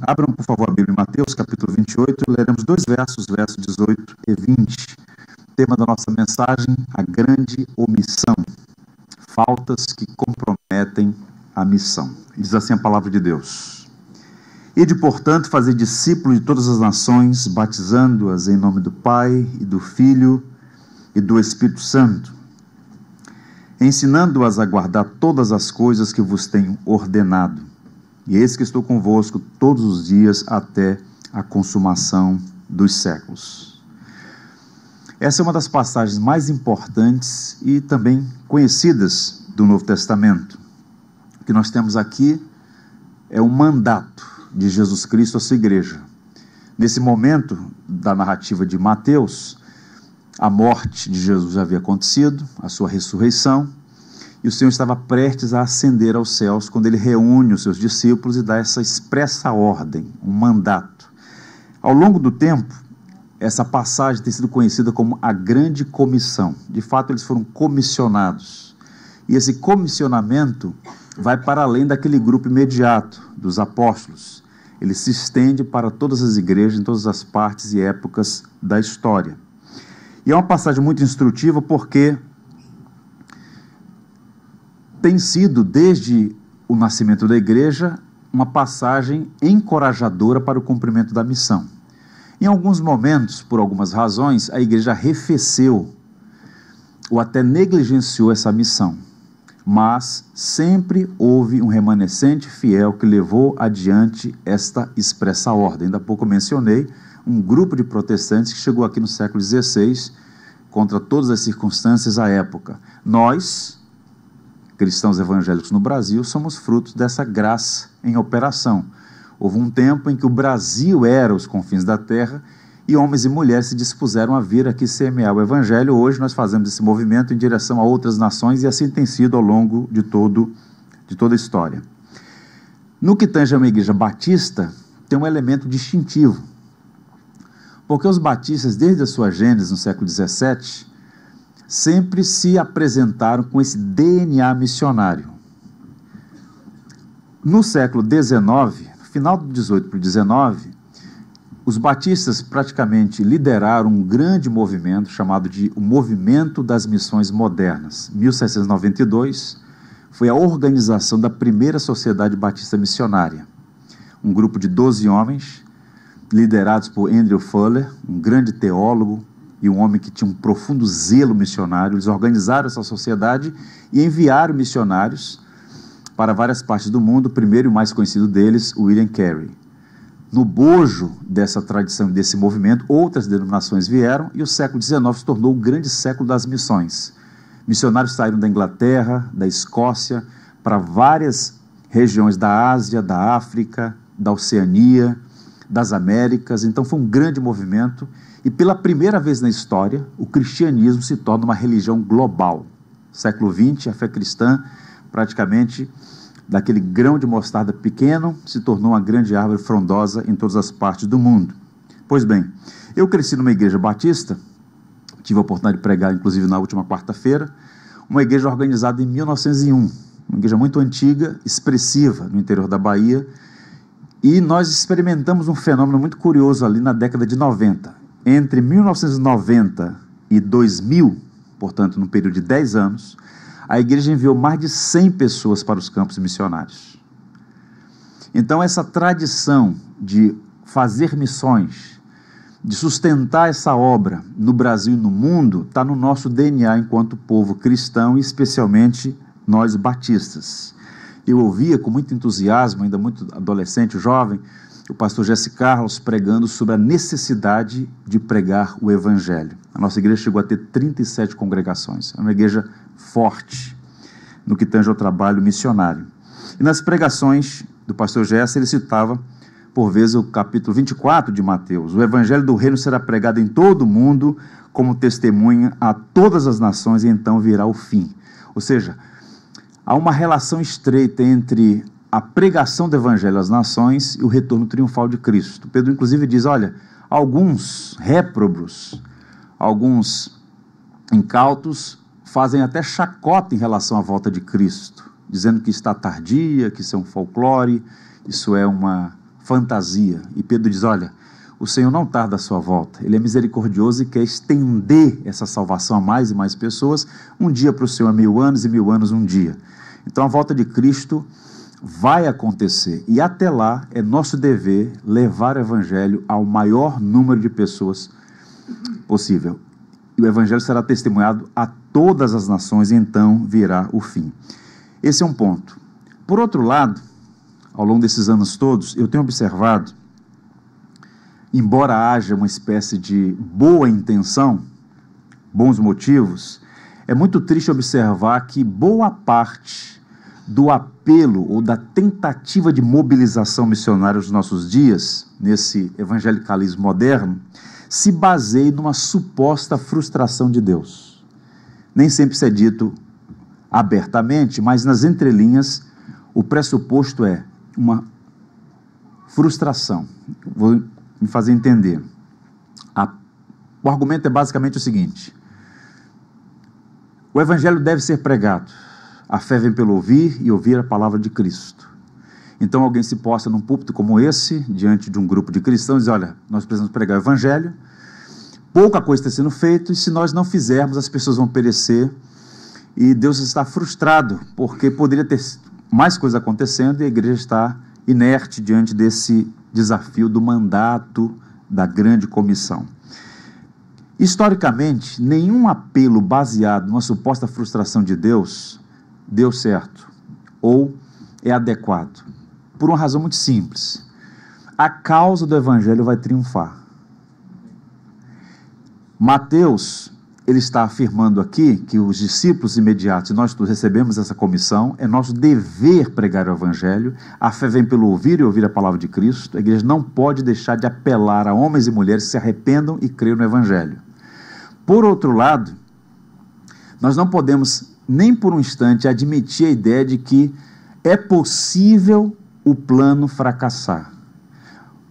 Abram, por favor, a Bíblia em Mateus, capítulo 28, leremos dois versos 18 e 20. Tema da nossa mensagem, a grande omissão. Faltas que comprometem a missão. Diz assim a palavra de Deus. Ide, portanto, fazer discípulos de todas as nações, batizando-as em nome do Pai, e do Filho, e do Espírito Santo, ensinando-as a guardar todas as coisas que vos tenho ordenado. E eis que estou convosco todos os dias até a consumação dos séculos. Essa é uma das passagens mais importantes e também conhecidas do Novo Testamento. O que nós temos aqui é um mandato de Jesus Cristo à sua igreja. Nesse momento da narrativa de Mateus, a morte de Jesus já havia acontecido, a sua ressurreição, e o Senhor estava prestes a ascender aos céus quando ele reúne os seus discípulos e dá essa expressa ordem, um mandato. Ao longo do tempo, essa passagem tem sido conhecida como a Grande Comissão. De fato, eles foram comissionados. E esse comissionamento vai para além daquele grupo imediato dos apóstolos. Ele se estende para todas as igrejas, em todas as partes e épocas da história. E é uma passagem muito instrutiva porque tem sido, desde o nascimento da igreja, uma passagem encorajadora para o cumprimento da missão. Em alguns momentos, por algumas razões, a igreja arrefeceu ou até negligenciou essa missão, mas sempre houve um remanescente fiel que levou adiante esta expressa ordem. Ainda há pouco eu mencionei um grupo de protestantes que chegou aqui no século XVI, contra todas as circunstâncias à época. Nós, cristãos evangélicos no Brasil, somos frutos dessa graça em operação. Houve um tempo em que o Brasil era os confins da terra e homens e mulheres se dispuseram a vir aqui semear o evangelho. Hoje nós fazemos esse movimento em direção a outras nações e assim tem sido ao longo de toda a história. No que tange a uma igreja batista, tem um elemento distintivo, porque os batistas, desde a sua gênese no século XVII, sempre se apresentaram com esse DNA missionário. No século XIX, final do 18 para o 19, os batistas praticamente lideraram um grande movimento chamado de o Movimento das Missões Modernas. 1792 foi a organização da primeira Sociedade Batista Missionária. Um grupo de 12 homens, liderados por Andrew Fuller, um grande teólogo, e um homem que tinha um profundo zelo missionário. Eles organizaram essa sociedade e enviaram missionários para várias partes do mundo, o primeiro e o mais conhecido deles, William Carey. No bojo dessa tradição, desse movimento, outras denominações vieram e o século XIX se tornou o grande século das missões. Missionários saíram da Inglaterra, da Escócia, para várias regiões da Ásia, da África, da Oceania, das Américas. Então foi um grande movimento. E pela primeira vez na história, o cristianismo se torna uma religião global. Século XX, a fé cristã, praticamente, daquele grão de mostarda pequeno, se tornou uma grande árvore frondosa em todas as partes do mundo. Pois bem, eu cresci numa igreja batista, tive a oportunidade de pregar, inclusive, na última quarta-feira, uma igreja organizada em 1901, uma igreja muito antiga, expressiva, no interior da Bahia, e nós experimentamos um fenômeno muito curioso ali na década de 90. Entre 1990 e 2000, portanto, num período de 10 anos, a igreja enviou mais de 100 pessoas para os campos missionários. Então, essa tradição de fazer missões, de sustentar essa obra no Brasil e no mundo, está no nosso DNA enquanto povo cristão, e especialmente nós batistas. Eu ouvia com muito entusiasmo, ainda muito adolescente, jovem, o pastor Jesse Carlos pregando sobre a necessidade de pregar o evangelho. A nossa igreja chegou a ter 37 congregações, é uma igreja forte no que tange ao trabalho missionário. E nas pregações do pastor Jesse, ele citava, por vezes, o capítulo 24 de Mateus: o evangelho do reino será pregado em todo o mundo como testemunha a todas as nações, e então virá o fim. Ou seja, há uma relação estreita entre a pregação do evangelho às nações e o retorno triunfal de Cristo. Pedro, inclusive, diz, olha, alguns réprobos, alguns incautos, fazem até chacota em relação à volta de Cristo, dizendo que está tardia, que isso é um folclore, isso é uma fantasia. E Pedro diz, olha, o Senhor não tarda a sua volta, Ele é misericordioso e quer estender essa salvação a mais e mais pessoas. Um dia para o Senhor é 1000 anos e 1000 anos um dia. Então a volta de Cristo vai acontecer, e até lá é nosso dever levar o Evangelho ao maior número de pessoas possível. E o Evangelho será testemunhado a todas as nações, e então virá o fim. Esse é um ponto. Por outro lado, ao longo desses anos todos, eu tenho observado, embora haja uma espécie de boa intenção, bons motivos, é muito triste observar que boa parte do apelo ou da tentativa de mobilização missionária dos nossos dias, nesse evangelicalismo moderno, se baseia numa suposta frustração de Deus. Nem sempre isso é dito abertamente, mas nas entrelinhas o pressuposto é uma frustração. Vou me fazer entender. O argumento é basicamente o seguinte: o Evangelho deve ser pregado. A fé vem pelo ouvir e ouvir a palavra de Cristo. Então alguém se posta num púlpito como esse, diante de um grupo de cristãos, e diz, olha, nós precisamos pregar o Evangelho, pouca coisa está sendo feita, e se nós não fizermos, as pessoas vão perecer, e Deus está frustrado, porque poderia ter mais coisas acontecendo, e a igreja está inerte diante desse desafio do mandato da grande comissão. Historicamente, nenhum apelo baseado numa suposta frustração de Deus deu certo, ou é adequado, por uma razão muito simples: a causa do Evangelho vai triunfar. Mateus, ele está afirmando aqui que os discípulos imediatos, e nós todos recebemos essa comissão, é nosso dever pregar o Evangelho. A fé vem pelo ouvir e ouvir a palavra de Cristo. A igreja não pode deixar de apelar a homens e mulheres que se arrependam e creiam no Evangelho. Por outro lado, nós não podemos nem por um instante admitir a ideia de que é possível o plano fracassar.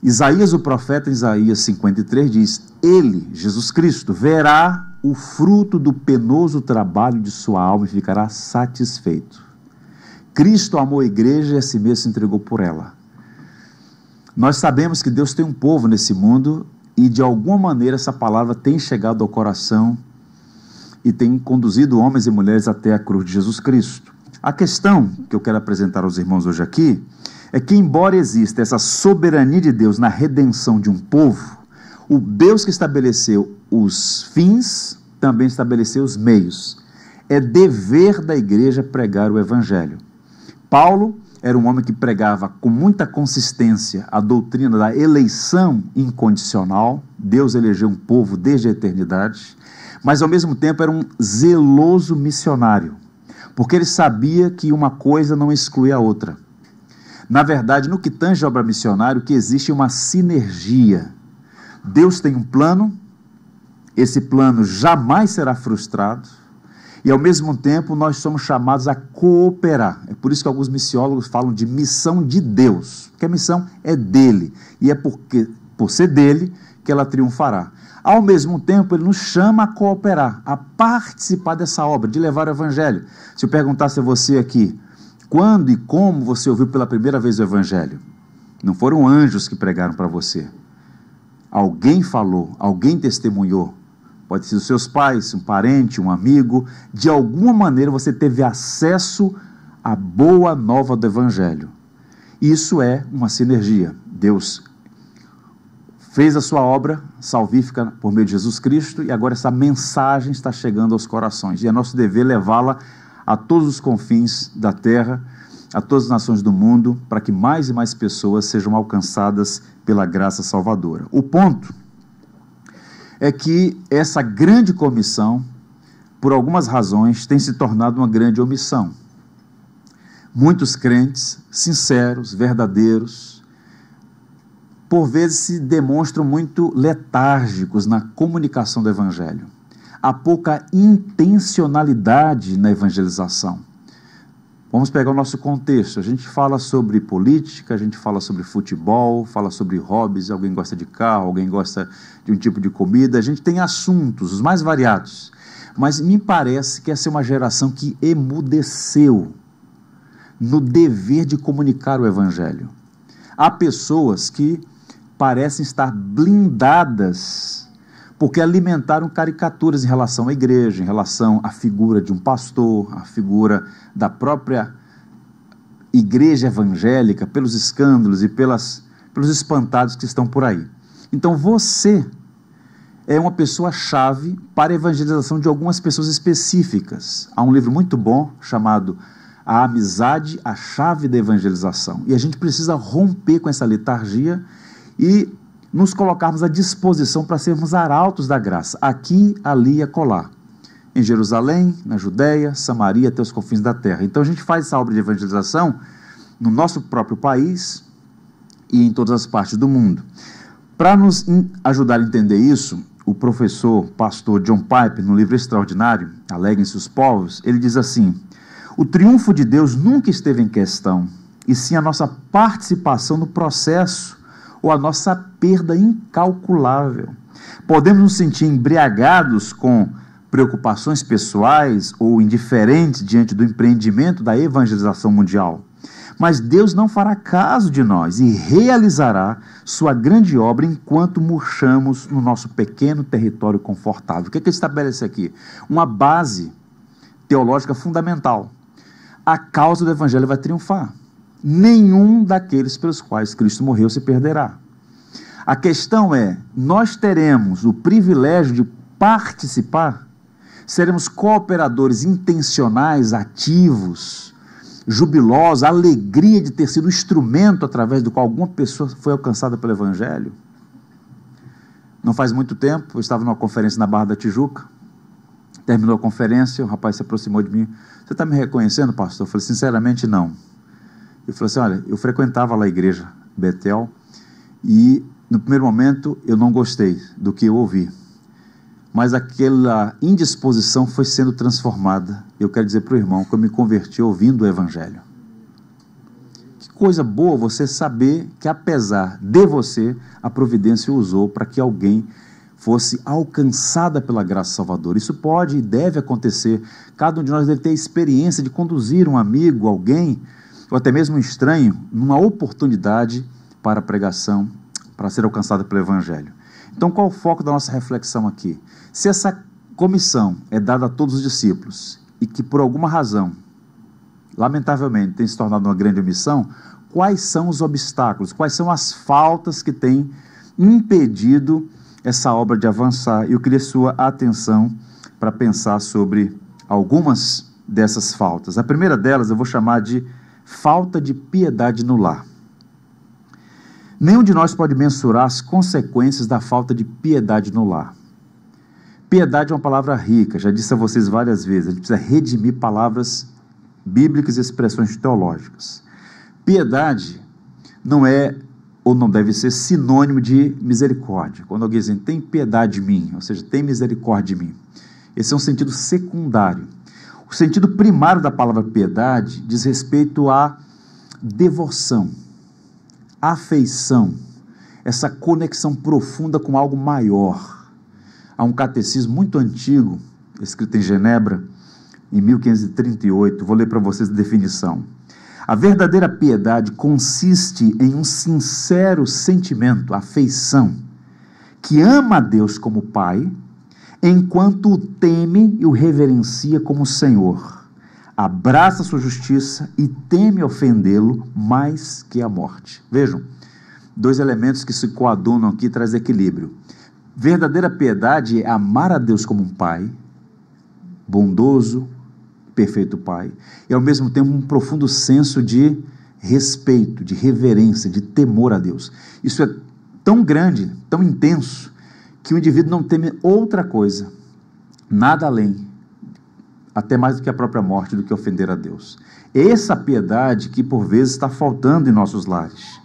Isaías, o profeta, Isaías 53, diz: Ele, Jesus Cristo, verá o fruto do penoso trabalho de sua alma e ficará satisfeito. Cristo amou a igreja e a si mesmo se entregou por ela. Nós sabemos que Deus tem um povo nesse mundo, e de alguma maneira essa palavra tem chegado ao coração e tem conduzido homens e mulheres até a cruz de Jesus Cristo. A questão que eu quero apresentar aos irmãos hoje aqui é que, embora exista essa soberania de Deus na redenção de um povo, o Deus que estabeleceu os fins também estabeleceu os meios. É dever da igreja pregar o Evangelho. Paulo era um homem que pregava com muita consistência a doutrina da eleição incondicional. Deus elegeu um povo desde a eternidade, mas ao mesmo tempo era um zeloso missionário, porque ele sabia que uma coisa não exclui a outra. Na verdade, no que tange a obra missionária, o que existe é uma sinergia. Deus tem um plano, esse plano jamais será frustrado, e ao mesmo tempo nós somos chamados a cooperar. É por isso que alguns missiólogos falam de missão de Deus, porque a missão é dele, e é por ser dele que ela triunfará. Ao mesmo tempo, ele nos chama a cooperar, a participar dessa obra, de levar o Evangelho. Se eu perguntasse a você aqui, quando e como você ouviu pela primeira vez o Evangelho? Não foram anjos que pregaram para você. Alguém falou, alguém testemunhou. Pode ser os seus pais, um parente, um amigo. De alguma maneira você teve acesso à boa nova do Evangelho. Isso é uma sinergia. Deus fez a sua obra salvífica por meio de Jesus Cristo, e agora essa mensagem está chegando aos corações. E é nosso dever levá-la a todos os confins da terra, a todas as nações do mundo, para que mais e mais pessoas sejam alcançadas pela graça salvadora. O ponto é que essa grande comissão, por algumas razões, tem se tornado uma grande omissão. Muitos crentes, sinceros, verdadeiros, por vezes se demonstram muito letárgicos na comunicação do Evangelho. Há pouca intencionalidade na evangelização. Vamos pegar o nosso contexto. A gente fala sobre política, a gente fala sobre futebol, fala sobre hobbies, alguém gosta de carro, alguém gosta de um tipo de comida. A gente tem assuntos, os mais variados. Mas me parece que essa é uma geração que emudeceu no dever de comunicar o Evangelho. Há pessoas que parecem estar blindadas porque alimentaram caricaturas em relação à igreja, em relação à figura de um pastor, à figura da própria igreja evangélica, pelos escândalos e pelos espantados que estão por aí. Então você é uma pessoa-chave para a evangelização de algumas pessoas específicas. Há um livro muito bom chamado A Amizade, a Chave da Evangelização. E a gente precisa romper com essa letargia e nos colocarmos à disposição para sermos arautos da graça, aqui, ali e acolá, em Jerusalém, na Judéia, Samaria, até os confins da terra. Então a gente faz essa obra de evangelização no nosso próprio país e em todas as partes do mundo. Para nos ajudar a entender isso, o professor, pastor John Piper, no livro extraordinário, Alegrem-se os Povos, ele diz assim: o triunfo de Deus nunca esteve em questão, e sim a nossa participação no processo, ou a nossa perda incalculável. Podemos nos sentir embriagados com preocupações pessoais ou indiferentes diante do empreendimento da evangelização mundial, mas Deus não fará caso de nós e realizará sua grande obra enquanto murchamos no nosso pequeno território confortável. O que é que ele estabelece aqui? Uma base teológica fundamental. A causa do evangelho vai triunfar. Nenhum daqueles pelos quais Cristo morreu se perderá. A questão é, nós teremos o privilégio de participar? Seremos cooperadores intencionais, ativos, jubilosos, a alegria de ter sido o instrumento através do qual alguma pessoa foi alcançada pelo evangelho? Não faz muito tempo, eu estava numa conferência na Barra da Tijuca, terminou a conferência, o rapaz se aproximou de mim: você está me reconhecendo, pastor? Eu falei: sinceramente não. Ele falou assim: olha, eu frequentava lá a igreja Betel e no primeiro momento eu não gostei do que eu ouvi, mas aquela indisposição foi sendo transformada. Eu quero dizer para o irmão que eu me converti ouvindo o evangelho. Que coisa boa você saber que apesar de você, a providência usou para que alguém fosse alcançada pela graça salvadora. Isso pode e deve acontecer. Cada um de nós deve ter a experiência de conduzir um amigo, alguém, ou até mesmo um estranho, numa oportunidade para a pregação, para ser alcançado pelo evangelho. Então, qual o foco da nossa reflexão aqui? Se essa comissão é dada a todos os discípulos e que por alguma razão, lamentavelmente, tem se tornado uma grande omissão, quais são os obstáculos, quais são as faltas que têm impedido essa obra de avançar? Eu queria sua atenção para pensar sobre algumas dessas faltas. A primeira delas eu vou chamar de falta de piedade no lar. Nenhum de nós pode mensurar as consequências da falta de piedade no lar. Piedade é uma palavra rica, já disse a vocês várias vezes, a gente precisa redimir palavras bíblicas e expressões teológicas. Piedade não é, ou não deve ser, sinônimo de misericórdia. Quando alguém diz, tem piedade de mim, ou seja, tem misericórdia de mim. Esse é um sentido secundário. O sentido primário da palavra piedade diz respeito à devoção, afeição, essa conexão profunda com algo maior. Há um catecismo muito antigo, escrito em Genebra, em 1538, vou ler para vocês a definição. A verdadeira piedade consiste em um sincero sentimento, afeição, que ama a Deus como Pai, enquanto o teme e o reverencia como Senhor, abraça a sua justiça e teme ofendê-lo mais que a morte. Vejam, dois elementos que se coadunam aqui, traz equilíbrio. Verdadeira piedade é amar a Deus como um Pai, bondoso, perfeito Pai, e ao mesmo tempo um profundo senso de respeito, de reverência, de temor a Deus. Isso é tão grande, tão intenso, que o indivíduo não teme outra coisa, nada além, até mais do que a própria morte, do que ofender a Deus. Essa piedade que por vezes está faltando em nossos lares.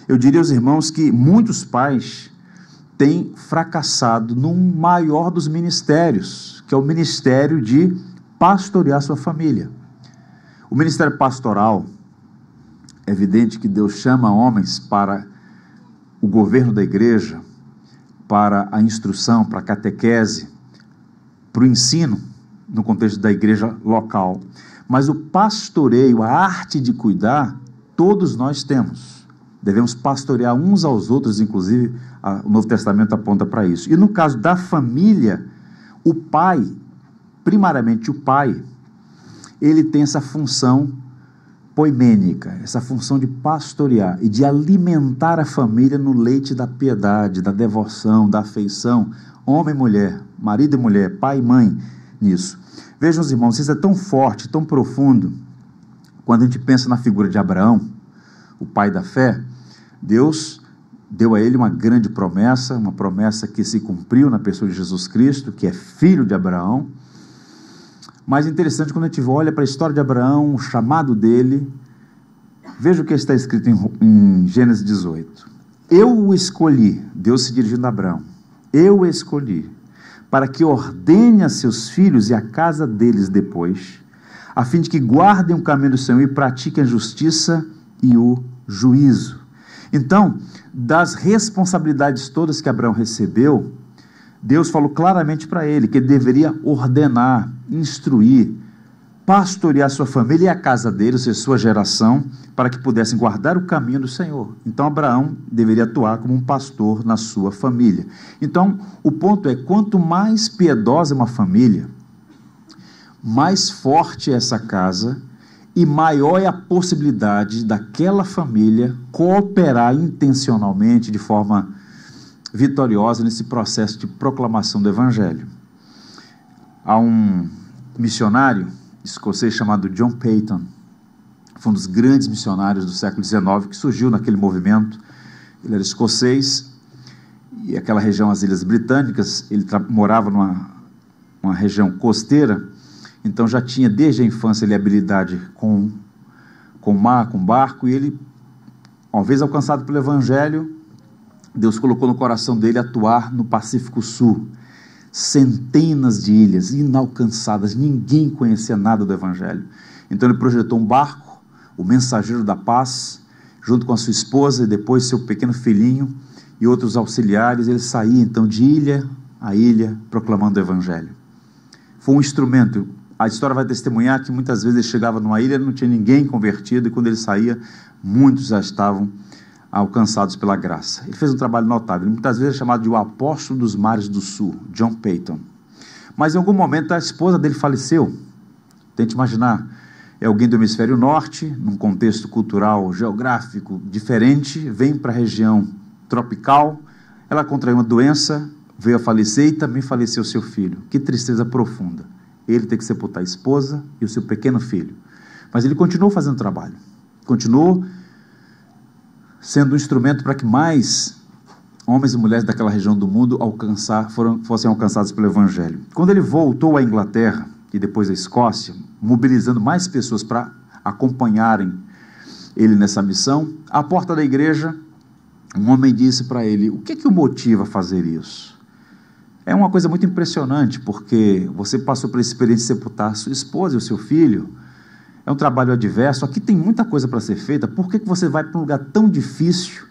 Eu diria aos irmãos que muitos pais têm fracassado num maior dos ministérios, que é o ministério de pastorear sua família. O ministério pastoral, é evidente que Deus chama homens para o governo da igreja, para a instrução, para a catequese, para o ensino, no contexto da igreja local. Mas o pastoreio, a arte de cuidar, todos nós temos. Devemos pastorear uns aos outros, inclusive o Novo Testamento aponta para isso. E no caso da família, o pai, primariamente o pai, ele tem essa função poimênica, essa função de pastorear e de alimentar a família no leite da piedade, da devoção, da afeição, homem e mulher, marido e mulher, pai e mãe, nisso. Vejam, os irmãos, isso é tão forte, tão profundo, quando a gente pensa na figura de Abraão, o pai da fé. Deus deu a ele uma grande promessa, uma promessa que se cumpriu na pessoa de Jesus Cristo, que é filho de Abraão. Mas interessante, quando a gente olha para a história de Abraão, o chamado dele, veja o que está escrito em Gênesis 18. Eu o escolhi, Deus se dirigindo a Abraão, eu o escolhi, para que ordene a seus filhos e a casa deles depois, a fim de que guardem o caminho do Senhor e pratiquem a justiça e o juízo. Então, das responsabilidades todas que Abraão recebeu, Deus falou claramente para ele que ele deveria ordenar, instruir, pastorear sua família e a casa dele, ou seja, sua geração, para que pudessem guardar o caminho do Senhor. Então, Abraão deveria atuar como um pastor na sua família. Então, o ponto é, quanto mais piedosa é uma família, mais forte é essa casa e maior é a possibilidade daquela família cooperar intencionalmente, de forma vitoriosa, nesse processo de proclamação do Evangelho. Há um missionário escocês chamado John Paton, foi um dos grandes missionários do século XIX, que surgiu naquele movimento. Ele era escocês, e aquela região, as Ilhas Britânicas, ele morava numa região costeira, então já tinha desde a infância ele habilidade com mar, com barco, e ele, uma vez alcançado pelo Evangelho, Deus colocou no coração dele atuar no Pacífico Sul, centenas de ilhas inalcançadas, ninguém conhecia nada do Evangelho. Então ele projetou um barco, o Mensageiro da Paz, junto com a sua esposa e depois seu pequeno filhinho e outros auxiliares. Ele saía então de ilha a ilha proclamando o Evangelho. Foi um instrumento. A história vai testemunhar que muitas vezes ele chegava numa ilha, não tinha ninguém convertido, e quando ele saía, muitos já estavam alcançados pela graça. Ele fez um trabalho notável. Ele muitas vezes é chamado de o apóstolo dos mares do sul, John Paton. Mas em algum momento a esposa dele faleceu. Tente imaginar, é alguém do hemisfério norte, num contexto cultural, geográfico diferente, vem para a região tropical, ela contraiu uma doença, veio a falecer e também faleceu seu filho. Que tristeza profunda. Ele tem que sepultar a esposa e o seu pequeno filho. Mas ele continuou fazendo trabalho, continuou sendo um instrumento para que mais homens e mulheres daquela região do mundo fossem alcançados pelo Evangelho. Quando ele voltou à Inglaterra e depois à Escócia, mobilizando mais pessoas para acompanharem ele nessa missão, à porta da igreja, um homem disse para ele: o que o motiva a fazer isso? É uma coisa muito impressionante, porque você passou pela experiência de sepultar a sua esposa e o seu filho, é um trabalho adverso, aqui tem muita coisa para ser feita, por que você vai para um lugar tão difícil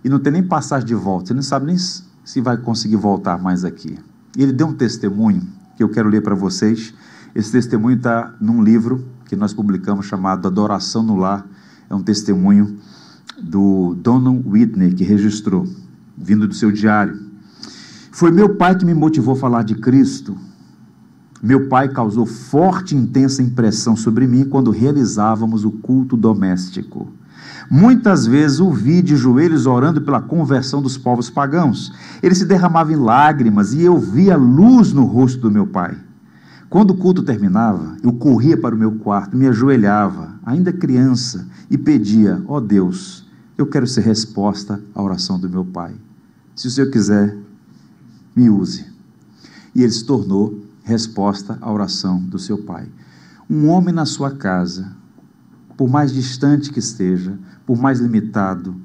e não tem nem passagem de volta, você não sabe nem se vai conseguir voltar mais aqui? E ele deu um testemunho, que eu quero ler para vocês. Esse testemunho está num livro que nós publicamos, chamado Adoração no Lar. É um testemunho do Donald Whitney, que registrou, vindo do seu diário. Foi meu pai que me motivou a falar de Cristo. Meu pai causou forte e intensa impressão sobre mim quando realizávamos o culto doméstico. Muitas vezes o vi de joelhos orando pela conversão dos povos pagãos. Ele se derramava em lágrimas e eu via luz no rosto do meu pai. Quando o culto terminava, eu corria para o meu quarto, me ajoelhava, ainda criança, e pedia: ó Deus, eu quero ser resposta à oração do meu pai. Se o Senhor quiser, me use. E ele se tornou resposta à oração do seu pai. Um homem na sua casa, por mais distante que esteja, por mais limitado,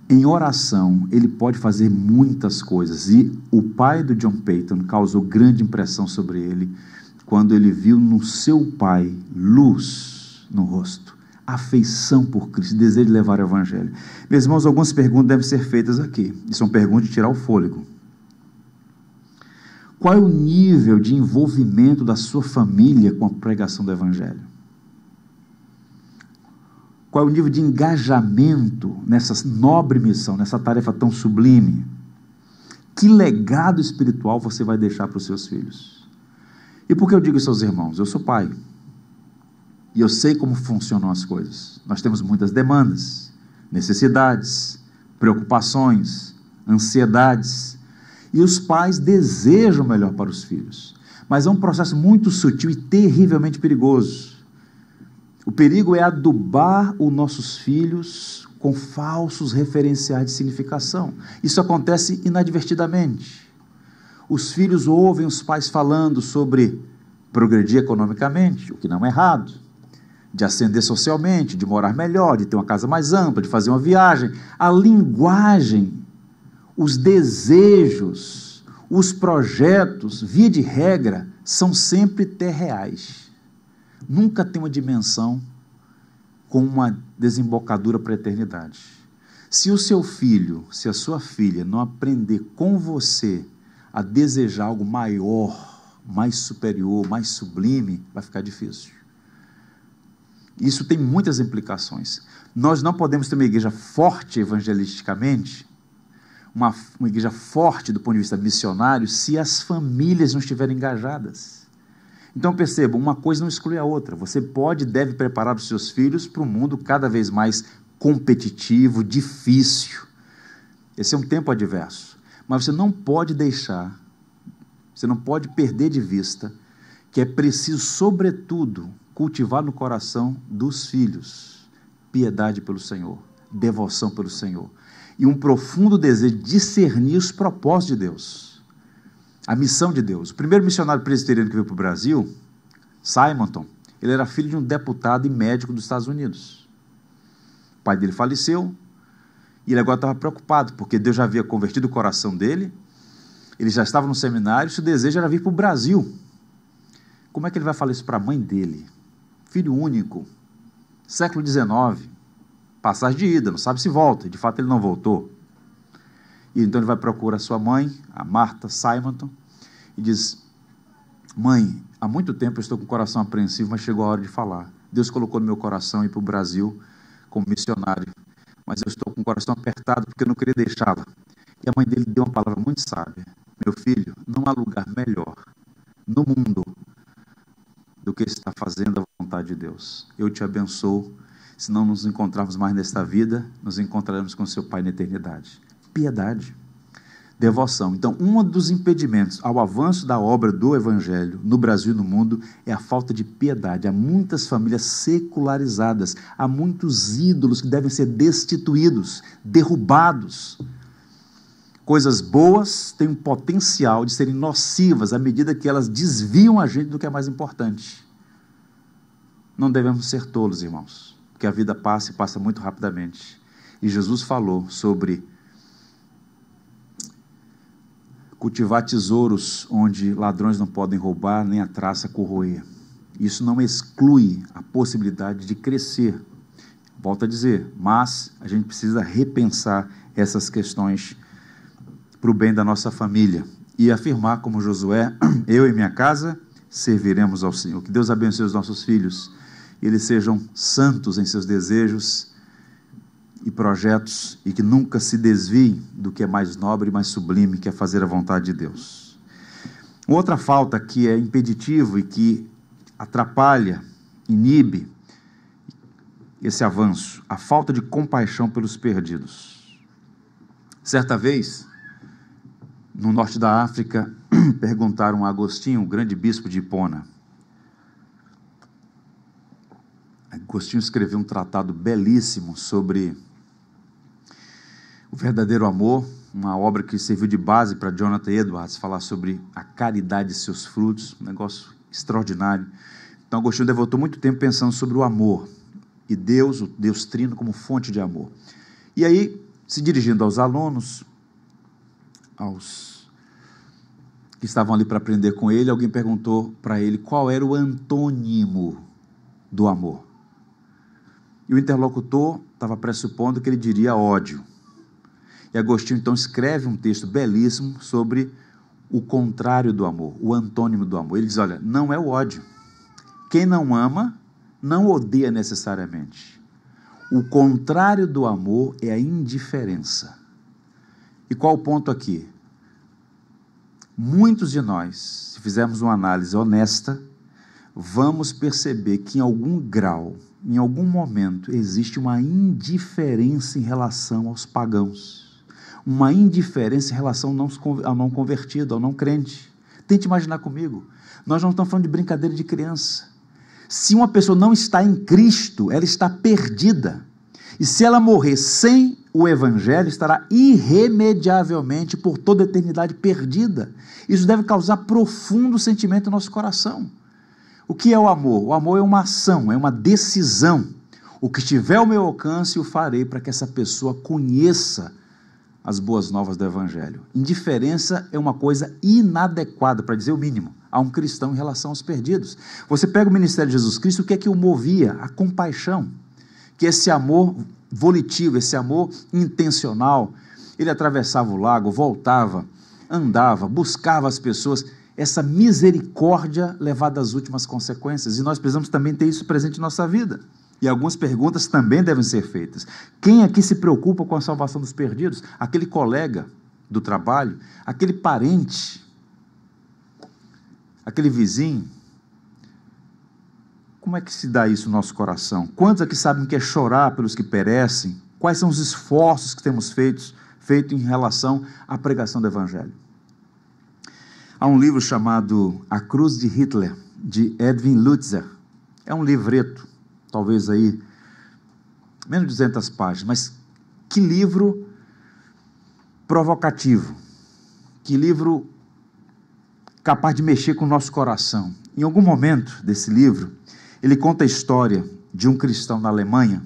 em oração, ele pode fazer muitas coisas. E o pai do John Paton causou grande impressão sobre ele, quando ele viu no seu pai luz no rosto, afeição por Cristo, desejo de levar o Evangelho. Meus irmãos, algumas perguntas devem ser feitas aqui, e são perguntas de tirar o fôlego. Qual é o nível de envolvimento da sua família com a pregação do Evangelho? Qual é o nível de engajamento nessa nobre missão, nessa tarefa tão sublime? Que legado espiritual você vai deixar para os seus filhos? E por que eu digo isso aos irmãos? Eu sou pai. E eu sei como funcionam as coisas. Nós temos muitas demandas, necessidades, preocupações, ansiedades. E os pais desejam o melhor para os filhos. Mas é um processo muito sutil e terrivelmente perigoso. O perigo é adubar os nossos filhos com falsos referenciais de significação. Isso acontece inadvertidamente. Os filhos ouvem os pais falando sobre progredir economicamente, o que não é errado, de ascender socialmente, de morar melhor, de ter uma casa mais ampla, de fazer uma viagem. A linguagem, os desejos, os projetos, via de regra, são sempre terreais. Nunca tem uma dimensão com uma desembocadura para a eternidade. Se o seu filho, se a sua filha não aprender com você a desejar algo maior, mais superior, mais sublime, vai ficar difícil. Isso tem muitas implicações. Nós não podemos ter uma igreja forte evangelisticamente, uma igreja forte do ponto de vista missionário, se as famílias não estiverem engajadas. Então perceba, uma coisa não exclui a outra. Você pode e deve preparar os seus filhos para um mundo cada vez mais competitivo, difícil. Esse é um tempo adverso. Mas você não pode deixar, você não pode perder de vista que é preciso, sobretudo, cultivar no coração dos filhos piedade pelo Senhor, devoção pelo Senhor e um profundo desejo de discernir os propósitos de Deus. A missão de Deus. O primeiro missionário presbiteriano que veio para o Brasil, Simonton, ele era filho de um deputado e médico dos Estados Unidos. O pai dele faleceu e ele agora estava preocupado, porque Deus já havia convertido o coração dele, ele já estava no seminário, seu desejo era vir para o Brasil. Como é que ele vai falar isso para a mãe dele? Filho único, século XIX, passagem de ida, não sabe se volta, e de fato ele não voltou. E então ele vai procurar sua mãe, a Martha Simonton, e diz: mãe, há muito tempo eu estou com o coração apreensivo, mas chegou a hora de falar. Deus colocou no meu coração ir para o Brasil como missionário, mas eu estou com o coração apertado porque eu não queria deixá-la. E a mãe dele deu uma palavra muito sábia: meu filho, não há lugar melhor no mundo do que está fazendo a vontade de Deus. Eu te abençoo. Se não nos encontrarmos mais nesta vida, nos encontraremos com seu Pai na eternidade. Piedade, devoção. Então, um dos impedimentos ao avanço da obra do Evangelho no Brasil e no mundo é a falta de piedade. Há muitas famílias secularizadas, há muitos ídolos que devem ser destituídos, derrubados. Coisas boas têm um potencial de serem nocivas à medida que elas desviam a gente do que é mais importante. Não devemos ser tolos, irmãos, porque a vida passa e passa muito rapidamente. E Jesus falou sobre cultivar tesouros onde ladrões não podem roubar, nem a traça corroer. Isso não exclui a possibilidade de crescer. Volto a dizer, mas a gente precisa repensar essas questões para o bem da nossa família e afirmar como Josué: eu e minha casa serviremos ao Senhor. Que Deus abençoe os nossos filhos e eles sejam santos em seus desejos e projetos, e que nunca se desviem do que é mais nobre e mais sublime, que é fazer a vontade de Deus. Outra falta que é impeditivo e que atrapalha, inibe esse avanço, a falta de compaixão pelos perdidos. Certa vez, no norte da África, perguntaram a Agostinho, o grande bispo de Hipona. Agostinho escreveu um tratado belíssimo sobre o verdadeiro amor, uma obra que serviu de base para Jonathan Edwards falar sobre a caridade e seus frutos, um negócio extraordinário. Então Agostinho devotou muito tempo pensando sobre o amor e Deus, o Deus Trino, como fonte de amor. E aí, se dirigindo aos alunos, aos que estavam ali para aprender com ele, alguém perguntou para ele qual era o antônimo do amor. E o interlocutor estava pressupondo que ele diria ódio. E Agostinho então escreve um texto belíssimo sobre o contrário do amor, o antônimo do amor. Ele diz: olha, não é o ódio. Quem não ama, não odeia necessariamente. O contrário do amor é a indiferença. E qual o ponto aqui? Muitos de nós, se fizermos uma análise honesta, vamos perceber que em algum grau, em algum momento, existe uma indiferença em relação aos pagãos, uma indiferença em relação ao não convertido, ao não crente. Tente imaginar comigo, nós não estamos falando de brincadeira de criança. Se uma pessoa não está em Cristo, ela está perdida. E se ela morrer sem o Evangelho, estará irremediavelmente por toda a eternidade perdida. Isso deve causar profundo sentimento no nosso coração. O que é o amor? O amor é uma ação, é uma decisão. O que estiver ao meu alcance, eu farei para que essa pessoa conheça as boas novas do Evangelho. Indiferença é uma coisa inadequada, para dizer o mínimo, a um cristão em relação aos perdidos. Você pega o ministério de Jesus Cristo, o que é que o movia? A compaixão. Que esse amor volitivo, esse amor intencional, ele atravessava o lago, voltava, andava, buscava as pessoas, essa misericórdia levada às últimas consequências, e nós precisamos também ter isso presente em nossa vida. E algumas perguntas também devem ser feitas. Quem aqui se preocupa com a salvação dos perdidos? Aquele colega do trabalho, aquele parente, aquele vizinho? Como é que se dá isso no nosso coração? Quantos aqui sabem o que é chorar pelos que perecem? Quais são os esforços que temos feito em relação à pregação do Evangelho? Há um livro chamado A Cruz de Hitler, de Edwin Lutzer. É um livreto, talvez aí, menos de 200 páginas, mas que livro provocativo, que livro capaz de mexer com o nosso coração. Em algum momento desse livro, ele conta a história de um cristão na Alemanha.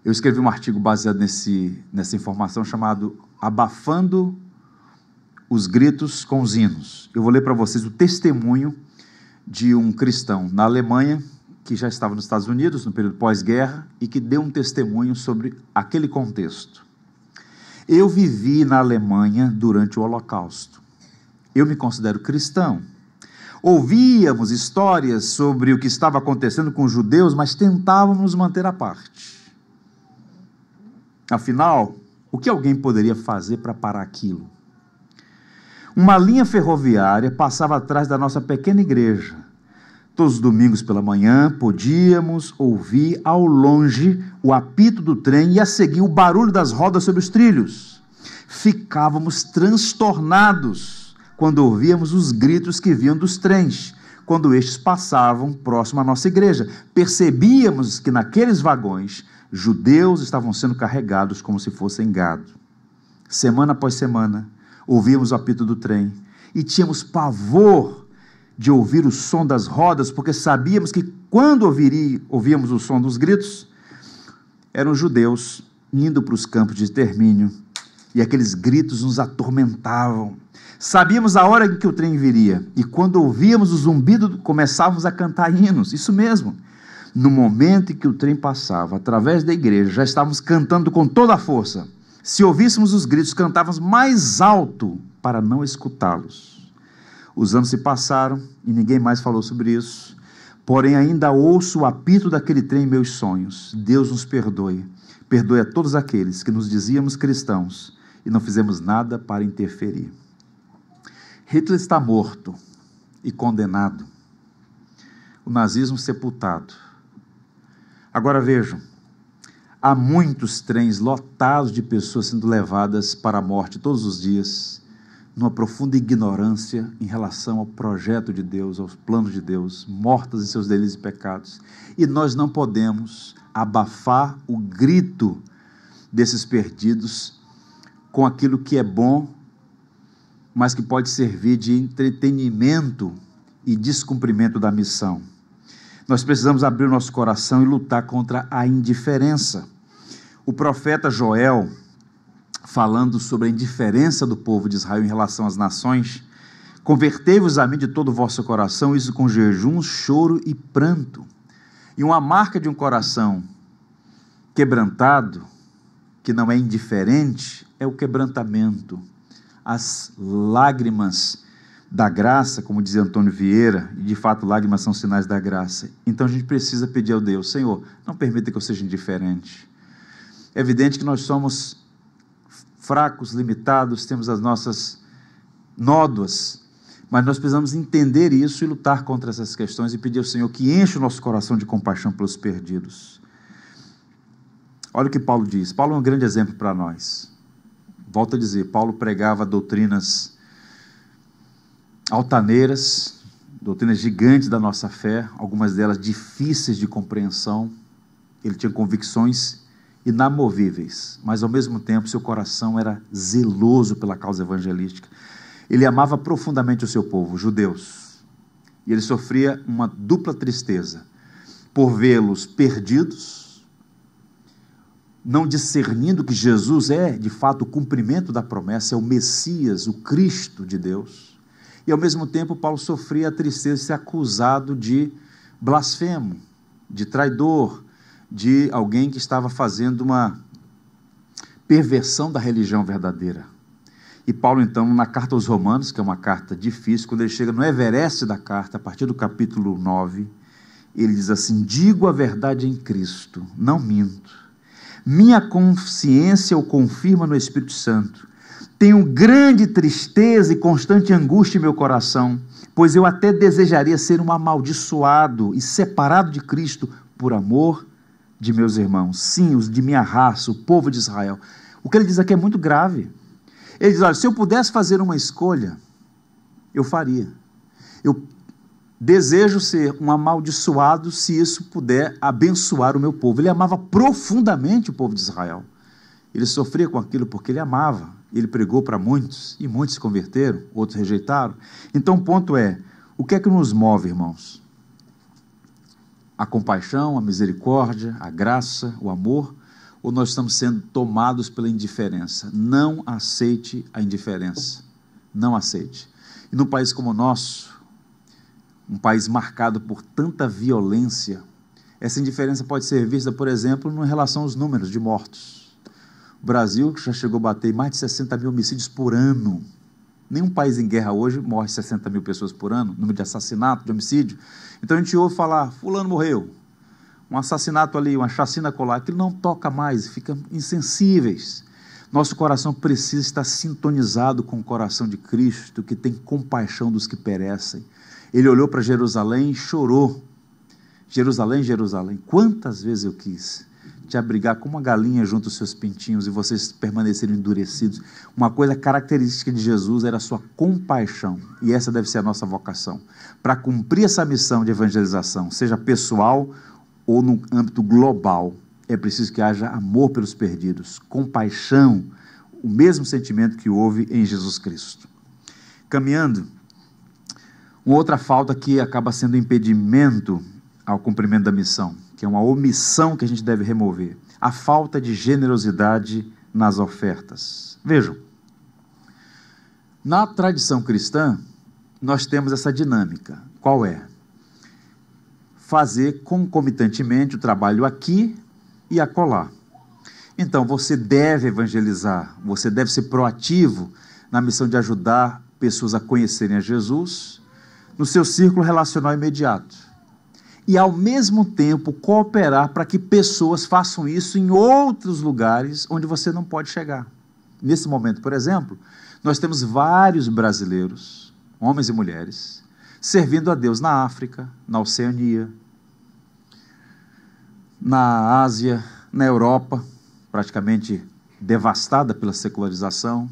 Eu escrevi um artigo baseado nessa informação chamado Abafando os Gritos com os Hinos. Eu vou ler para vocês o testemunho de um cristão na Alemanha, que já estava nos Estados Unidos, no período pós-guerra, e que deu um testemunho sobre aquele contexto. Eu vivi na Alemanha durante o Holocausto. Eu me considero cristão. Ouvíamos histórias sobre o que estava acontecendo com os judeus, mas tentávamos nos manter à parte. Afinal, o que alguém poderia fazer para parar aquilo? Uma linha ferroviária passava atrás da nossa pequena igreja. Todos os domingos pela manhã, podíamos ouvir ao longe o apito do trem e a seguir o barulho das rodas sobre os trilhos. Ficávamos transtornados quando ouvíamos os gritos que vinham dos trens, quando estes passavam próximo à nossa igreja. Percebíamos que naqueles vagões, judeus estavam sendo carregados como se fossem gado. Semana após semana, ouvíamos o apito do trem e tínhamos pavor de ouvir o som das rodas, porque sabíamos que quando ouvíamos o som dos gritos, eram judeus indo para os campos de extermínio, e aqueles gritos nos atormentavam. Sabíamos a hora em que o trem viria, e quando ouvíamos o zumbido, começávamos a cantar hinos, isso mesmo. No momento em que o trem passava, através da igreja, já estávamos cantando com toda a força. Se ouvíssemos os gritos, cantávamos mais alto para não escutá-los. Os anos se passaram e ninguém mais falou sobre isso, porém ainda ouço o apito daquele trem em meus sonhos. Deus nos perdoe, perdoe a todos aqueles que nos dizíamos cristãos e não fizemos nada para interferir. Hitler está morto e condenado, o nazismo sepultado. Agora vejam, há muitos trens lotados de pessoas sendo levadas para a morte todos os dias, numa profunda ignorância em relação ao projeto de Deus, aos planos de Deus, mortas em seus delitos e pecados. E nós não podemos abafar o grito desses perdidos com aquilo que é bom, mas que pode servir de entretenimento e descumprimento da missão. Nós precisamos abrir o nosso coração e lutar contra a indiferença. O profeta Joel, falando sobre a indiferença do povo de Israel em relação às nações, convertei-vos a mim de todo o vosso coração, isso com jejum, choro e pranto. E uma marca de um coração quebrantado, que não é indiferente, é o quebrantamento, as lágrimas da graça, como dizia Antônio Vieira, e de fato lágrimas são sinais da graça. Então a gente precisa pedir ao Deus: Senhor, não permita que eu seja indiferente. É evidente que nós somos fracos, limitados, temos as nossas nódoas, mas nós precisamos entender isso e lutar contra essas questões e pedir ao Senhor que enche o nosso coração de compaixão pelos perdidos. Olha o que Paulo diz. Paulo é um grande exemplo para nós. Volto a dizer, Paulo pregava doutrinas altaneiras, doutrinas gigantes da nossa fé, algumas delas difíceis de compreensão. Ele tinha convicções inamovíveis, mas ao mesmo tempo seu coração era zeloso pela causa evangelística. Ele amava profundamente o seu povo, os judeus, e ele sofria uma dupla tristeza, por vê-los perdidos, não discernindo que Jesus é, de fato, o cumprimento da promessa, é o Messias, o Cristo de Deus, e ao mesmo tempo Paulo sofria a tristeza de ser acusado de blasfemo, de traidor, de alguém que estava fazendo uma perversão da religião verdadeira. E Paulo, então, na carta aos Romanos, que é uma carta difícil, quando ele chega no Everest da carta, a partir do capítulo 9, ele diz assim: digo a verdade em Cristo, não minto. Minha consciência o confirma no Espírito Santo. Tenho grande tristeza e constante angústia em meu coração, pois eu até desejaria ser um amaldiçoado e separado de Cristo por amor de meus irmãos, sim, os de minha raça, o povo de Israel. O que ele diz aqui é muito grave. Ele diz: olha, se eu pudesse fazer uma escolha, eu faria. Eu desejo ser um amaldiçoado se isso puder abençoar o meu povo. Ele amava profundamente o povo de Israel. Ele sofria com aquilo porque ele amava. Ele pregou para muitos, e muitos se converteram, outros rejeitaram. Então o ponto é, o que é que nos move, irmãos? A compaixão, a misericórdia, a graça, o amor, ou nós estamos sendo tomados pela indiferença? Não aceite a indiferença, não aceite. E num país como o nosso, um país marcado por tanta violência, essa indiferença pode ser vista, por exemplo, em relação aos números de mortos. O Brasil já chegou a bater mais de 60 mil homicídios por ano. Nenhum país em guerra hoje morre 60 mil pessoas por ano, número de assassinato, de homicídio. Então a gente ouve falar: fulano morreu, um assassinato ali, uma chacina colar, aquilo não toca mais, fica insensíveis. Nosso coração precisa estar sintonizado com o coração de Cristo, que tem compaixão dos que perecem. Ele olhou para Jerusalém e chorou. Jerusalém, Jerusalém, quantas vezes eu quis te abrigar como uma galinha junto aos seus pintinhos e vocês permanecerem endurecidos. Uma coisa característica de Jesus era a sua compaixão, e essa deve ser a nossa vocação, para cumprir essa missão de evangelização, seja pessoal ou no âmbito global. É preciso que haja amor pelos perdidos, compaixão, o mesmo sentimento que houve em Jesus Cristo. Caminhando, uma outra falta que acaba sendo impedimento ao cumprimento da missão, que é uma omissão que a gente deve remover: a falta de generosidade nas ofertas. Vejam, na tradição cristã, nós temos essa dinâmica. Qual é? Fazer concomitantemente o trabalho aqui e acolá. Então, você deve evangelizar, você deve ser proativo na missão de ajudar pessoas a conhecerem a Jesus no seu círculo relacional imediato. E, ao mesmo tempo, cooperar para que pessoas façam isso em outros lugares onde você não pode chegar. Nesse momento, por exemplo, nós temos vários brasileiros, homens e mulheres, servindo a Deus na África, na Oceania, na Ásia, na Europa, praticamente devastada pela secularização,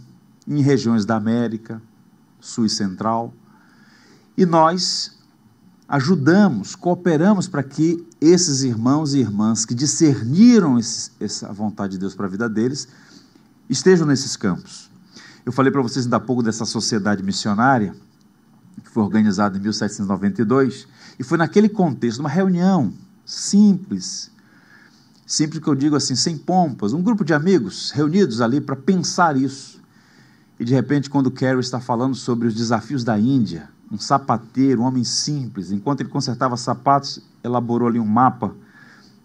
em regiões da América, Sul e Central. E nós ajudamos, cooperamos para que esses irmãos e irmãs que discerniram essa vontade de Deus para a vida deles, estejam nesses campos. Eu falei para vocês ainda há pouco dessa sociedade missionária, que foi organizada em 1792, e foi naquele contexto, uma reunião simples que eu digo assim, sem pompas, um grupo de amigos reunidos ali para pensar isso. E de repente, quando Carey está falando sobre os desafios da Índia, um sapateiro, um homem simples, enquanto ele consertava sapatos, elaborou ali um mapa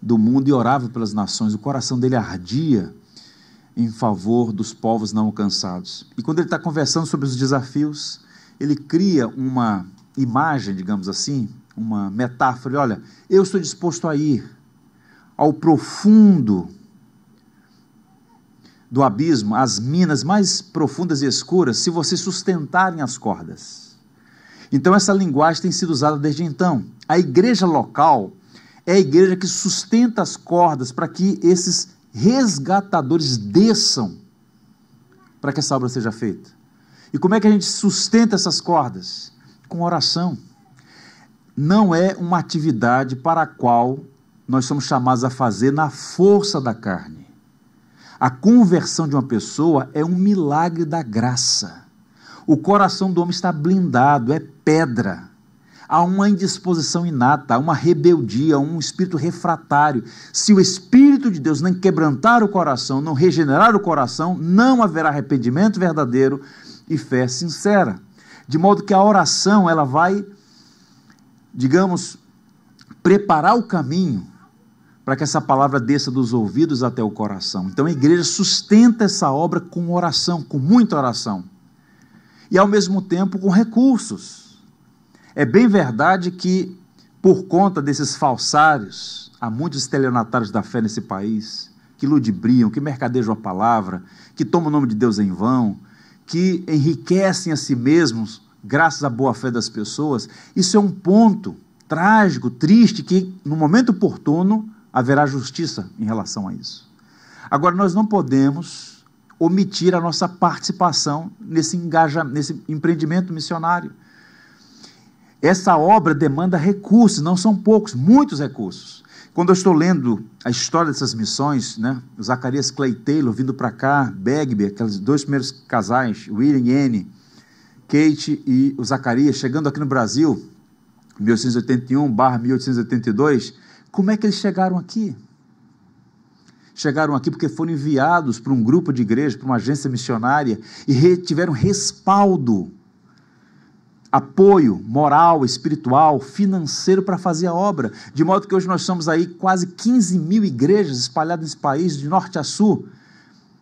do mundo e orava pelas nações. O coração dele ardia em favor dos povos não alcançados. E quando ele está conversando sobre os desafios, ele cria uma imagem, digamos assim, uma metáfora. Olha, eu estou disposto a ir ao profundo do abismo, às minas mais profundas e escuras, se vocês sustentarem as cordas. Então essa linguagem tem sido usada desde então. A igreja local é a igreja que sustenta as cordas para que esses resgatadores desçam para que essa obra seja feita. E como é que a gente sustenta essas cordas? Com oração. Não é uma atividade para a qual nós somos chamados a fazer na força da carne. A conversão de uma pessoa é um milagre da graça. O coração do homem está blindado, é pedra. Há uma indisposição inata, há uma rebeldia, um espírito refratário. Se o Espírito de Deus não quebrantar o coração, não regenerar o coração, não haverá arrependimento verdadeiro e fé sincera. De modo que a oração, ela vai, digamos, preparar o caminho para que essa palavra desça dos ouvidos até o coração. Então a igreja sustenta essa obra com oração, com muita oração. E ao mesmo tempo com recursos. É bem verdade que, por conta desses falsários, há muitos estelionatários da fé nesse país, que ludibriam, que mercadejam a palavra, que tomam o nome de Deus em vão, que enriquecem a si mesmos, graças à boa fé das pessoas. Isso é um ponto trágico, triste, que no momento oportuno haverá justiça em relação a isso. Agora, nós não podemos omitir a nossa participação nesse empreendimento missionário. Essa obra demanda recursos, não são poucos, muitos recursos. Quando eu estou lendo a história dessas missões, né, o Zacarias Clay Taylor vindo para cá, Begbie, aqueles dois primeiros casais, William e Anne, Kate e o Zacarias, chegando aqui no Brasil, 1881/1882, como é que eles chegaram aqui? Chegaram aqui porque foram enviados para um grupo de igreja, para uma agência missionária, e tiveram respaldo, apoio moral, espiritual, financeiro para fazer a obra, de modo que hoje nós somos aí quase 15 mil igrejas espalhadas nesse país, de norte a sul,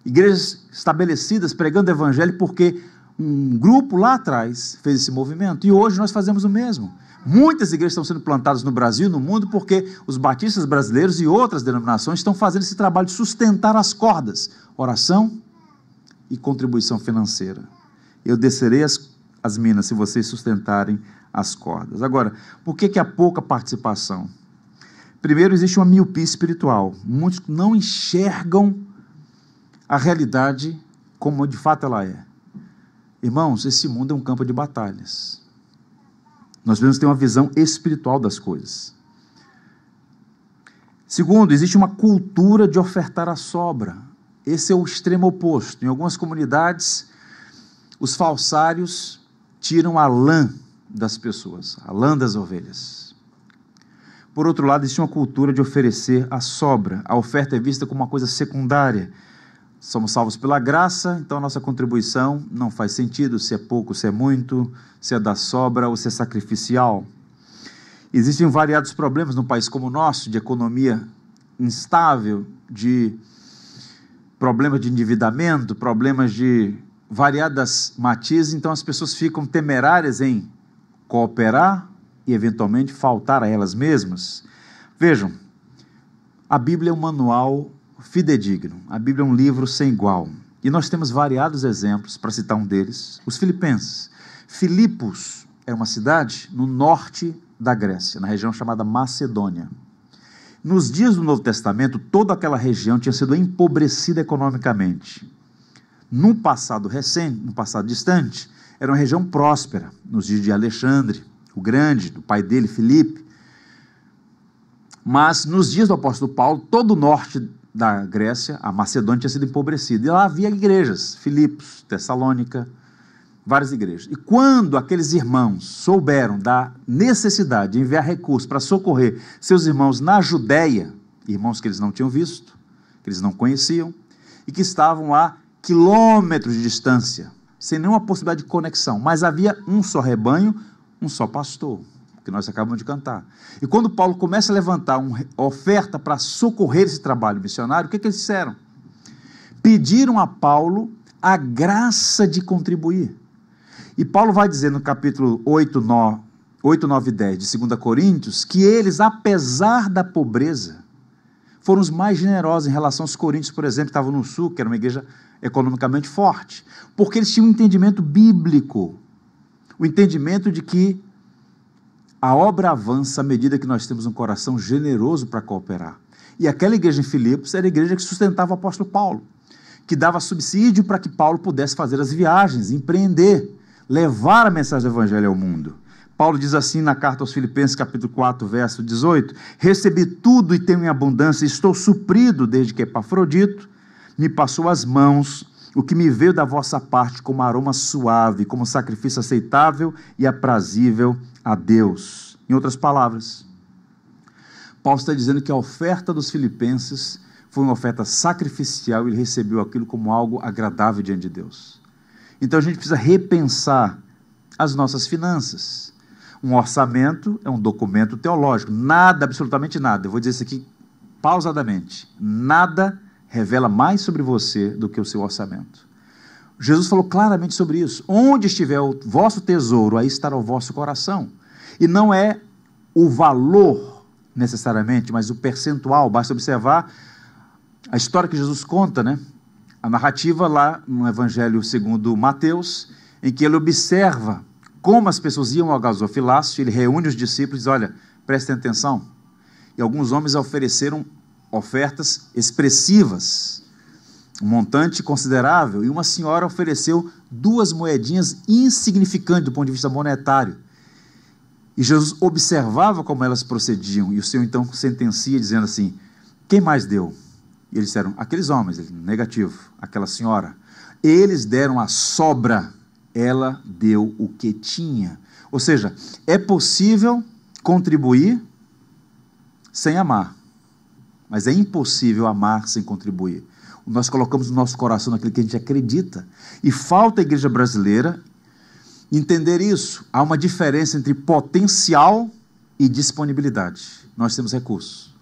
igrejas estabelecidas, pregando o evangelho, porque um grupo lá atrás fez esse movimento, e hoje nós fazemos o mesmo. Muitas igrejas estão sendo plantadas no Brasil e no mundo, porque os batistas brasileiros e outras denominações estão fazendo esse trabalho de sustentar as cordas, oração e contribuição financeira. Eu descerei as minas, se vocês sustentarem as cordas. Agora, por que há pouca participação? Primeiro, existe uma miopia espiritual. Muitos não enxergam a realidade como de fato ela é. Irmãos, esse mundo é um campo de batalhas. Nós devemos ter uma visão espiritual das coisas. Segundo, existe uma cultura de ofertar a sobra. Esse é o extremo oposto. Em algumas comunidades, os falsários tiram a lã das pessoas, a lã das ovelhas. Por outro lado, existe uma cultura de oferecer a sobra. A oferta é vista como uma coisa secundária. Somos salvos pela graça, então a nossa contribuição não faz sentido, se é pouco, se é muito, se é da sobra ou se é sacrificial. Existem variados problemas num país como o nosso, de economia instável, de problemas de endividamento, problemas de variadas matizes, então as pessoas ficam temerárias em cooperar e eventualmente faltar a elas mesmas. Vejam, a Bíblia é um manual fidedigno, a Bíblia é um livro sem igual, e nós temos variados exemplos, para citar um deles, os filipenses. Filipos é uma cidade no norte da Grécia, na região chamada Macedônia. Nos dias do Novo Testamento, toda aquela região tinha sido empobrecida economicamente. No passado recente, no passado distante, era uma região próspera, nos dias de Alexandre, o Grande, do pai dele, Filipe. Mas nos dias do apóstolo Paulo, todo o norte da Grécia, a Macedônia, tinha sido empobrecido. E lá havia igrejas, Filipos, Tessalônica, várias igrejas. E quando aqueles irmãos souberam da necessidade de enviar recursos para socorrer seus irmãos na Judéia, irmãos que eles não tinham visto, que eles não conheciam, e que estavam a quilômetros de distância, sem nenhuma possibilidade de conexão, mas havia um só rebanho, um só pastor, que nós acabamos de cantar. E quando Paulo começa a levantar uma oferta para socorrer esse trabalho missionário, o que eles disseram? Pediram a Paulo a graça de contribuir. E Paulo vai dizer no capítulo 8, 9 e 10 de 2 Coríntios, que eles, apesar da pobreza, foram os mais generosos em relação aos coríntios, por exemplo, que estavam no sul, que era uma igreja economicamente forte, porque eles tinham um entendimento bíblico, o entendimento de que a obra avança à medida que nós temos um coração generoso para cooperar. E aquela igreja em Filipos era a igreja que sustentava o apóstolo Paulo, que dava subsídio para que Paulo pudesse fazer as viagens, empreender, levar a mensagem do evangelho ao mundo. Paulo diz assim na carta aos Filipenses, capítulo 4, verso 18, recebi tudo e tenho em abundância, estou suprido desde que Epafrodito me passou as mãos, o que me veio da vossa parte como aroma suave, como sacrifício aceitável e aprazível a Deus. Em outras palavras, Paulo está dizendo que a oferta dos filipenses foi uma oferta sacrificial e ele recebeu aquilo como algo agradável diante de Deus. Então a gente precisa repensar as nossas finanças. Um orçamento é um documento teológico, nada, absolutamente nada, eu vou dizer isso aqui pausadamente, nada revela mais sobre você do que o seu orçamento. Jesus falou claramente sobre isso. Onde estiver o vosso tesouro, aí estará o vosso coração. E não é o valor necessariamente, mas o percentual. Basta observar a história que Jesus conta, né? A narrativa lá no Evangelho segundo Mateus, em que ele observa como as pessoas iam ao gasofilácio, ele reúne os discípulos e diz, olha, prestem atenção. E alguns homens ofereceram ofertas expressivas, um montante considerável, e uma senhora ofereceu 2 moedinhas insignificantes do ponto de vista monetário. E Jesus observava como elas procediam, e o Senhor então sentencia dizendo assim, quem mais deu? E eles disseram, aqueles homens, negativo, aquela senhora. Eles deram a sobra, ela deu o que tinha. Ou seja, é possível contribuir sem amar, mas é impossível amar sem contribuir. Nós colocamos o nosso coração naquilo que a gente acredita. E falta a igreja brasileira entender isso. Há uma diferença entre potencial e disponibilidade. Nós temos recursos,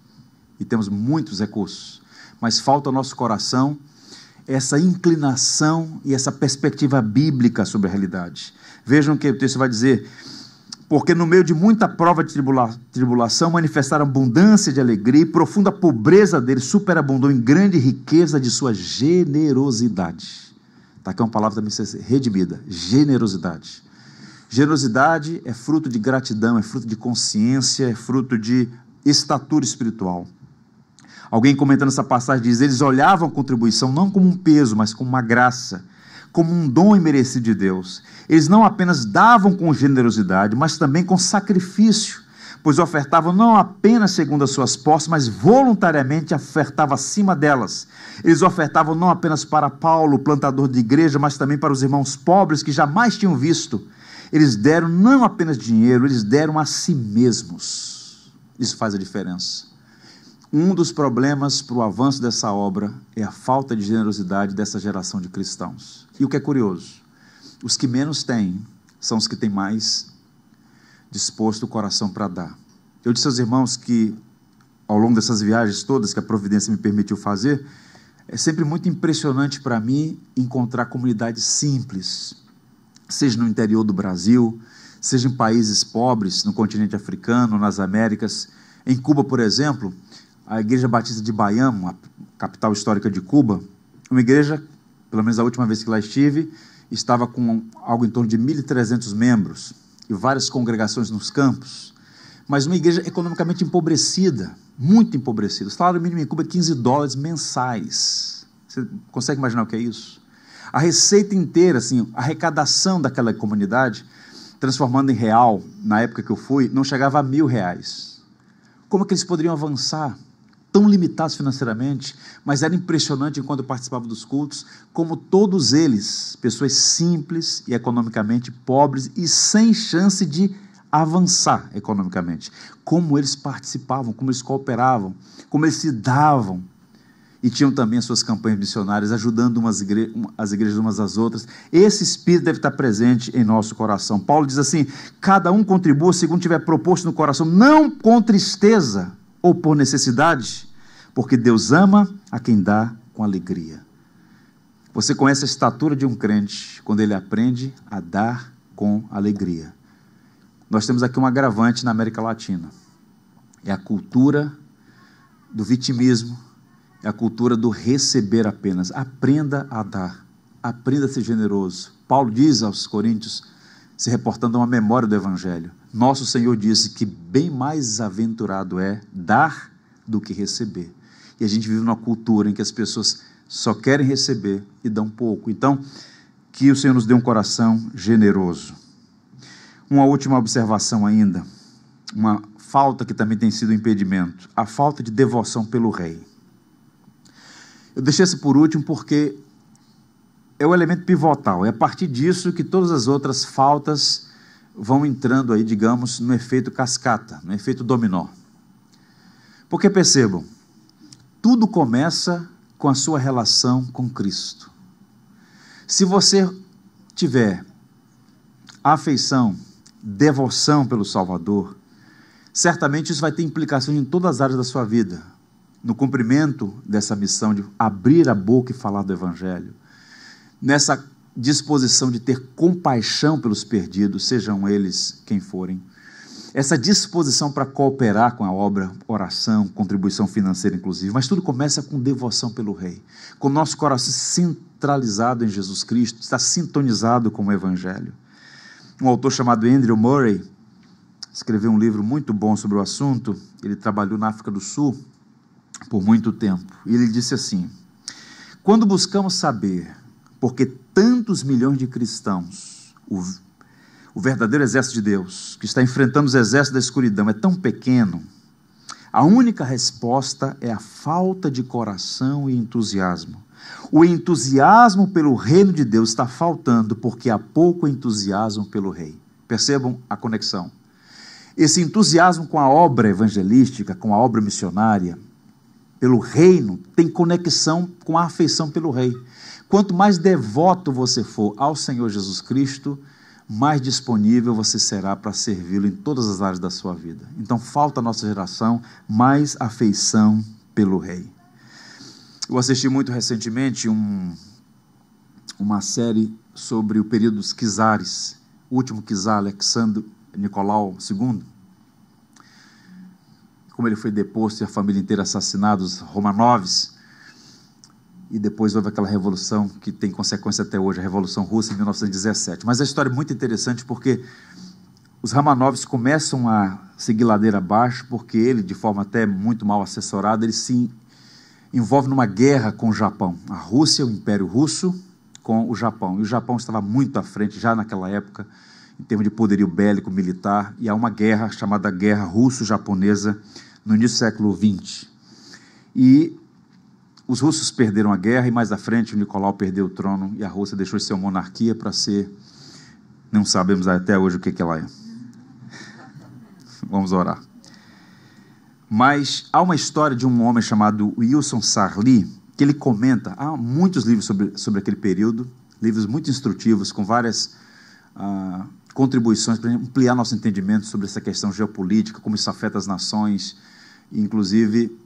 e temos muitos recursos, mas falta ao nosso coração essa inclinação e essa perspectiva bíblica sobre a realidade. Vejam o que o texto vai dizer, porque no meio de muita prova de tribulação, manifestaram abundância de alegria e profunda pobreza deles, superabundou em grande riqueza de sua generosidade. Está aqui uma palavra também redimida, generosidade. Generosidade é fruto de gratidão, é fruto de consciência, é fruto de estatura espiritual. Alguém comentando essa passagem diz, eles olhavam a contribuição não como um peso, mas como uma graça, como um dom imerecido de Deus. Eles não apenas davam com generosidade, mas também com sacrifício, pois ofertavam não apenas segundo as suas posses, mas voluntariamente ofertavam acima delas. Eles ofertavam não apenas para Paulo, plantador de igreja, mas também para os irmãos pobres que jamais tinham visto. Eles deram não apenas dinheiro, eles deram a si mesmos. Isso faz a diferença. Um dos problemas para o avanço dessa obra é a falta de generosidade dessa geração de cristãos. E o que é curioso, os que menos têm são os que têm mais disposto o coração para dar. Eu disse aos irmãos que, ao longo dessas viagens todas que a providência me permitiu fazer, é sempre muito impressionante para mim encontrar comunidades simples, seja no interior do Brasil, seja em países pobres, no continente africano, nas Américas. Em Cuba, por exemplo, a Igreja Batista de Bayamo, a capital histórica de Cuba, uma igreja, pelo menos a última vez que lá estive, estava com algo em torno de 1.300 membros e várias congregações nos campos, mas uma igreja economicamente empobrecida, muito empobrecida. O salário mínimo em Cuba é $15 mensais. Você consegue imaginar o que é isso? A receita inteira, assim, a arrecadação daquela comunidade, transformando em real, na época que eu fui, não chegava a R$1.000. Como é que eles poderiam avançar? Tão limitados financeiramente, mas era impressionante enquanto eu participava dos cultos, como todos eles, pessoas simples e economicamente pobres e sem chance de avançar economicamente, como eles participavam, como eles cooperavam, como eles se davam, e tinham também as suas campanhas missionárias, ajudando as igrejas umas às outras. Esse espírito deve estar presente em nosso coração. Paulo diz assim, cada um contribua segundo tiver proposto no coração, não com tristeza ou por necessidade, porque Deus ama a quem dá com alegria. Você conhece a estatura de um crente quando ele aprende a dar com alegria. Nós temos aqui um agravante na América Latina. É a cultura do vitimismo, é a cultura do receber apenas. Aprenda a dar, aprenda a ser generoso. Paulo diz aos Coríntios, se reportando a uma memória do Evangelho, nosso Senhor disse que bem mais aventurado é dar do que receber. E a gente vive numa cultura em que as pessoas só querem receber e dão pouco. Então, que o Senhor nos dê um coração generoso. Uma última observação ainda, uma falta que também tem sido um impedimento, a falta de devoção pelo rei. Eu deixei isso por último porque é o elemento pivotal, é a partir disso que todas as outras faltas vão entrando aí, digamos, no efeito cascata, no efeito dominó. Porque percebam, tudo começa com a sua relação com Cristo. Se você tiver afeição, devoção pelo Salvador, certamente isso vai ter implicações em todas as áreas da sua vida, no cumprimento dessa missão de abrir a boca e falar do Evangelho, nessa disposição de ter compaixão pelos perdidos, sejam eles quem forem, essa disposição para cooperar com a obra, oração, contribuição financeira inclusive, mas tudo começa com devoção pelo Rei, com o nosso coração centralizado em Jesus Cristo, está sintonizado com o Evangelho. Um autor chamado Andrew Murray escreveu um livro muito bom sobre o assunto. Ele trabalhou na África do Sul por muito tempo, e ele disse assim: quando buscamos saber por que tantos milhões de cristãos, o verdadeiro exército de Deus, que está enfrentando os exércitos da escuridão, é tão pequeno, a única resposta é a falta de coração e entusiasmo. O entusiasmo pelo reino de Deus está faltando porque há pouco entusiasmo pelo rei. Percebam a conexão. Esse entusiasmo com a obra evangelística, com a obra missionária, pelo reino, tem conexão com a afeição pelo rei. Quanto mais devoto você for ao Senhor Jesus Cristo, mais disponível você será para servi-lo em todas as áreas da sua vida. Então falta à nossa geração mais afeição pelo rei. Eu assisti muito recentemente uma série sobre o período dos czares, o último czar, Alexandre Nicolau II, como ele foi deposto e a família inteira assassinada, os Romanovs, e depois houve aquela revolução que tem consequência até hoje, a Revolução Russa em 1917. Mas a história é muito interessante porque os Romanovs começam a seguir ladeira abaixo porque ele, de forma até muito mal assessorada, ele se envolve numa guerra com o Japão. A Rússia, o Império Russo, com o Japão. E o Japão estava muito à frente, já naquela época, em termos de poderio bélico, militar, e há uma guerra chamada Guerra Russo-Japonesa no início do século XX. E os russos perderam a guerra, e mais à frente o Nicolau perdeu o trono, e a Rússia deixou de ser uma monarquia para ser, não sabemos até hoje o que ela é. Vamos orar. Mas há uma história de um homem chamado Wilson Sarli, que ele comenta, há muitos livros sobre aquele período, livros muito instrutivos, com várias contribuições para ampliar nosso entendimento sobre essa questão geopolítica, como isso afeta as nações, inclusive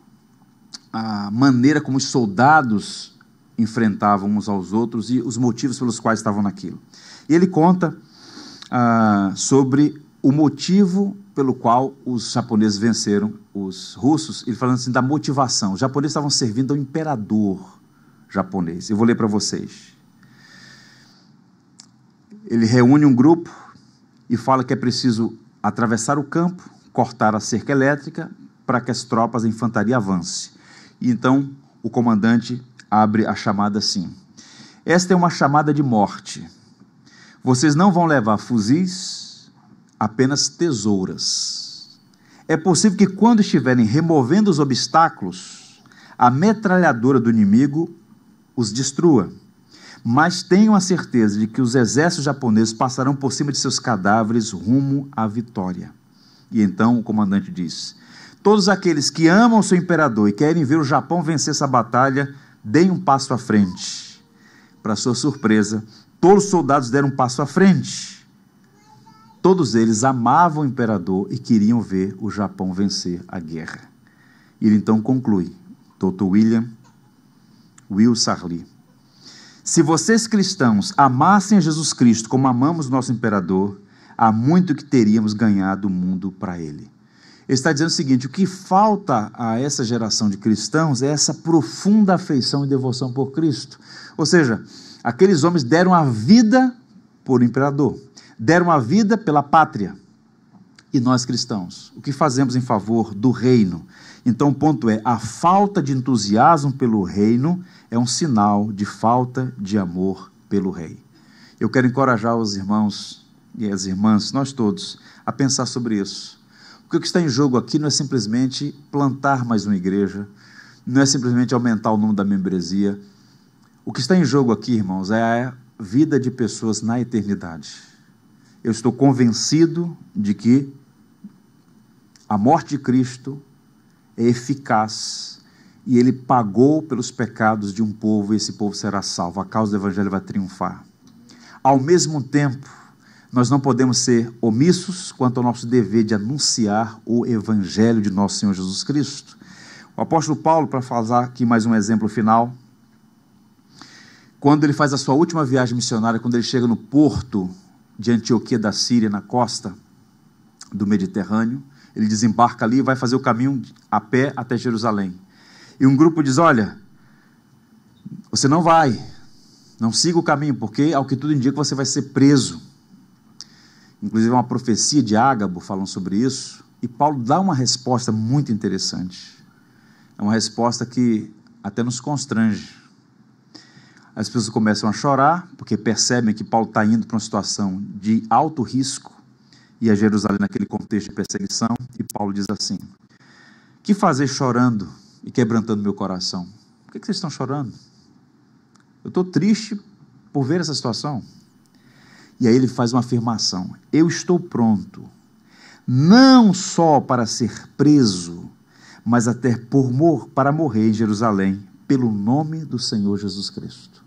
a maneira como os soldados enfrentavam uns aos outros e os motivos pelos quais estavam naquilo. E ele conta sobre o motivo pelo qual os japoneses venceram os russos, ele falando assim da motivação. Os japoneses estavam servindo ao imperador japonês. Eu vou ler para vocês. Ele reúne um grupo e fala que é preciso atravessar o campo, cortar a cerca elétrica para que as tropas da infantaria avancem. E então o comandante abre a chamada assim: esta é uma chamada de morte. Vocês não vão levar fuzis, apenas tesouras. É possível que quando estiverem removendo os obstáculos, a metralhadora do inimigo os destrua. Mas tenham a certeza de que os exércitos japoneses passarão por cima de seus cadáveres rumo à vitória. E então o comandante diz: todos aqueles que amam o seu imperador e querem ver o Japão vencer essa batalha, deem um passo à frente. Para sua surpresa, todos os soldados deram um passo à frente. Todos eles amavam o imperador e queriam ver o Japão vencer a guerra. E ele então conclui, Dr. Will Sarli: Se vocês cristãos amassem a Jesus Cristo como amamos o nosso imperador, há muito que teríamos ganhado o mundo para ele. Ele está dizendo o seguinte: o que falta a essa geração de cristãos é essa profunda afeição e devoção por Cristo. Ou seja, aqueles homens deram a vida por imperador, deram a vida pela pátria. E nós cristãos, o que fazemos em favor do reino? Então o ponto é, a falta de entusiasmo pelo reino é um sinal de falta de amor pelo rei. Eu quero encorajar os irmãos e as irmãs, nós todos, a pensar sobre isso. Porque o que está em jogo aqui não é simplesmente plantar mais uma igreja, não é simplesmente aumentar o número da membresia. O que está em jogo aqui, irmãos, é a vida de pessoas na eternidade. Eu estou convencido de que a morte de Cristo é eficaz e Ele pagou pelos pecados de um povo e esse povo será salvo. A causa do Evangelho vai triunfar. Ao mesmo tempo, nós não podemos ser omissos quanto ao nosso dever de anunciar o Evangelho de nosso Senhor Jesus Cristo. O apóstolo Paulo, para falar aqui mais um exemplo final, quando ele faz a sua última viagem missionária, quando ele chega no porto de Antioquia da Síria, na costa do Mediterrâneo, ele desembarca ali e vai fazer o caminho a pé até Jerusalém. E um grupo diz: olha, você não vai, não siga o caminho, porque ao que tudo indica você vai ser preso. Inclusive uma profecia de Ágabo falando sobre isso, e Paulo dá uma resposta muito interessante. É uma resposta que até nos constrange. As pessoas começam a chorar, porque percebem que Paulo está indo para uma situação de alto risco, e a Jerusalém naquele contexto de perseguição, e Paulo diz assim: que fazer chorando e quebrantando meu coração? Por que vocês estão chorando? Eu estou triste por ver essa situação. E aí ele faz uma afirmação: eu estou pronto, não só para ser preso, mas até para morrer em Jerusalém, pelo nome do Senhor Jesus Cristo.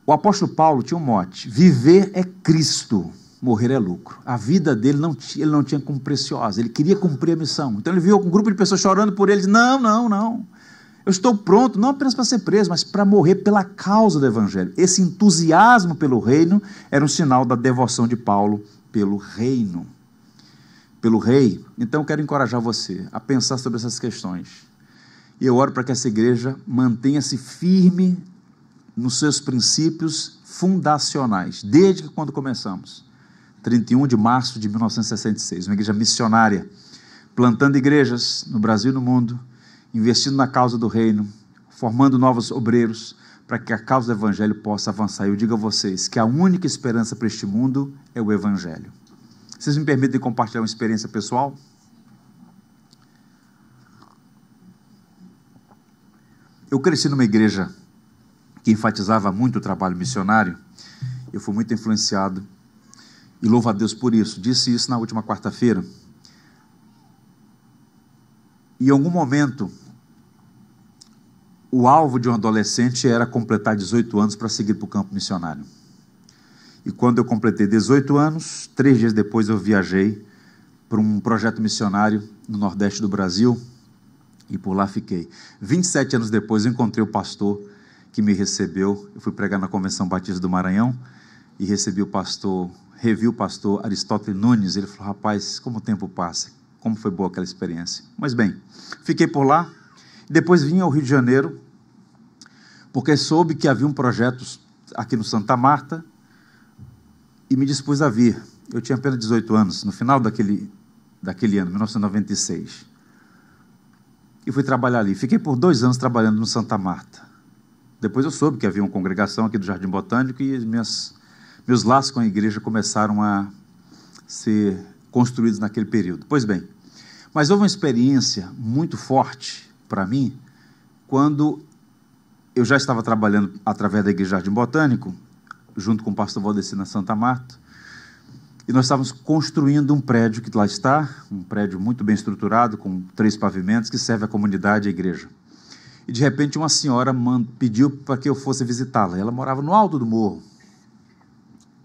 O apóstolo Paulo tinha um mote: viver é Cristo, morrer é lucro. A vida dele ele não tinha como preciosa, ele queria cumprir a missão. Então ele viu um grupo de pessoas chorando por ele, não, eu estou pronto, não apenas para ser preso, mas para morrer pela causa do Evangelho. Esse entusiasmo pelo reino era um sinal da devoção de Paulo pelo reino, pelo rei. Então eu quero encorajar você a pensar sobre essas questões. E eu oro para que essa igreja mantenha-se firme nos seus princípios fundacionais, desde que quando começamos. 31 de março de 1966, uma igreja missionária, plantando igrejas no Brasil e no mundo, investindo na causa do reino, formando novos obreiros, para que a causa do Evangelho possa avançar. Eu digo a vocês que a única esperança para este mundo é o Evangelho. Vocês me permitem compartilhar uma experiência pessoal? Eu cresci numa igreja que enfatizava muito o trabalho missionário. Eu fui muito influenciado e louvo a Deus por isso. Disse isso na última quarta-feira. E em algum momento, o alvo de um adolescente era completar 18 anos para seguir para o campo missionário. E quando eu completei 18 anos, 3 dias depois eu viajei para um projeto missionário no Nordeste do Brasil e por lá fiquei. 27 anos depois eu encontrei o pastor que me recebeu. Eu fui pregar na Convenção Batista do Maranhão e revi o pastor Aristóteles Nunes. Ele falou: rapaz, como o tempo passa, como foi boa aquela experiência. Mas bem, fiquei por lá, depois vim ao Rio de Janeiro, porque soube que havia um projeto aqui no Santa Marta, e me dispus a vir. Eu tinha apenas 18 anos, no final daquele ano, 1996. E fui trabalhar ali. Fiquei por 2 anos trabalhando no Santa Marta. Depois eu soube que havia uma congregação aqui do Jardim Botânico e meus laços com a igreja começaram a ser construídos naquele período. Pois bem, mas houve uma experiência muito forte para mim quando eu já estava trabalhando através da igreja Jardim Botânico, junto com o pastor Valdeci na Santa Marta, e nós estávamos construindo um prédio que lá está, um prédio muito bem estruturado, com 3 pavimentos, que serve à comunidade e à igreja. E de repente uma senhora pediu para que eu fosse visitá-la. Ela morava no alto do morro,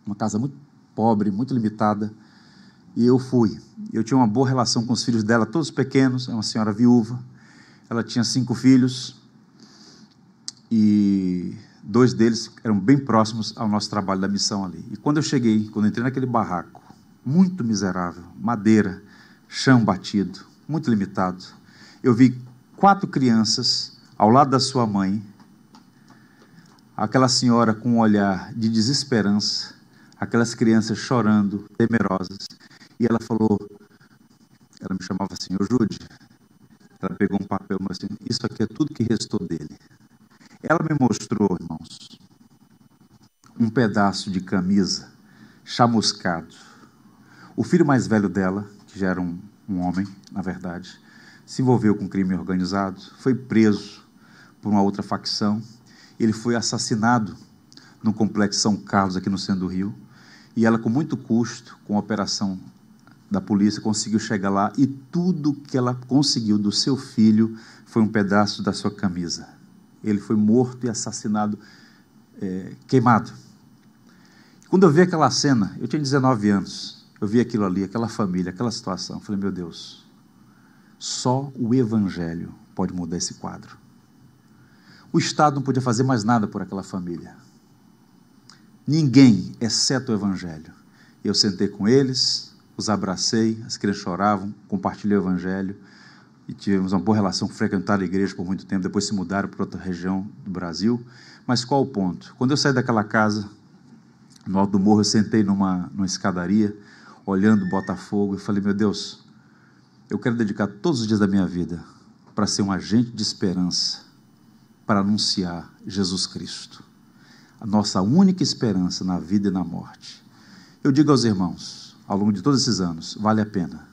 uma casa muito pobre, muito limitada, e eu fui. Eu tinha uma boa relação com os filhos dela, todos pequenos, é uma senhora viúva, ela tinha 5 filhos, e 2 deles eram bem próximos ao nosso trabalho da missão ali. E quando eu entrei naquele barraco, muito miserável, madeira, chão batido, muito limitado, eu vi 4 crianças ao lado da sua mãe, aquela senhora com um olhar de desesperança, aquelas crianças chorando, temerosas, e ela falou, ela me chamava assim, ô Jude, ela pegou um papel e falou assim, isso aqui é tudo que restou dele. Ela me mostrou, irmãos, um pedaço de camisa chamuscado. O filho mais velho dela, que já era um homem, na verdade, se envolveu com crime organizado, foi preso por uma outra facção, ele foi assassinado no Complexo São Carlos, aqui no centro do Rio, e ela, com muito custo, com a operação da polícia, conseguiu chegar lá, e tudo que ela conseguiu do seu filho foi um pedaço da sua camisa. Ele foi morto e assassinado, queimado. Quando eu vi aquela cena, eu tinha 19 anos, eu vi aquilo ali, aquela família, aquela situação, eu falei, meu Deus, só o Evangelho pode mudar esse quadro. O Estado não podia fazer mais nada por aquela família. Ninguém, exceto o Evangelho. Eu sentei com eles, os abracei, as crianças choravam, compartilhei o Evangelho, e tivemos uma boa relação, frequentaram a igreja por muito tempo, depois se mudaram para outra região do Brasil. Mas qual o ponto? Quando eu saí daquela casa, no alto do morro, eu sentei numa escadaria, olhando Botafogo, e falei, meu Deus, eu quero dedicar todos os dias da minha vida para ser um agente de esperança, para anunciar Jesus Cristo, a nossa única esperança na vida e na morte. Eu digo aos irmãos, ao longo de todos esses anos, vale a pena.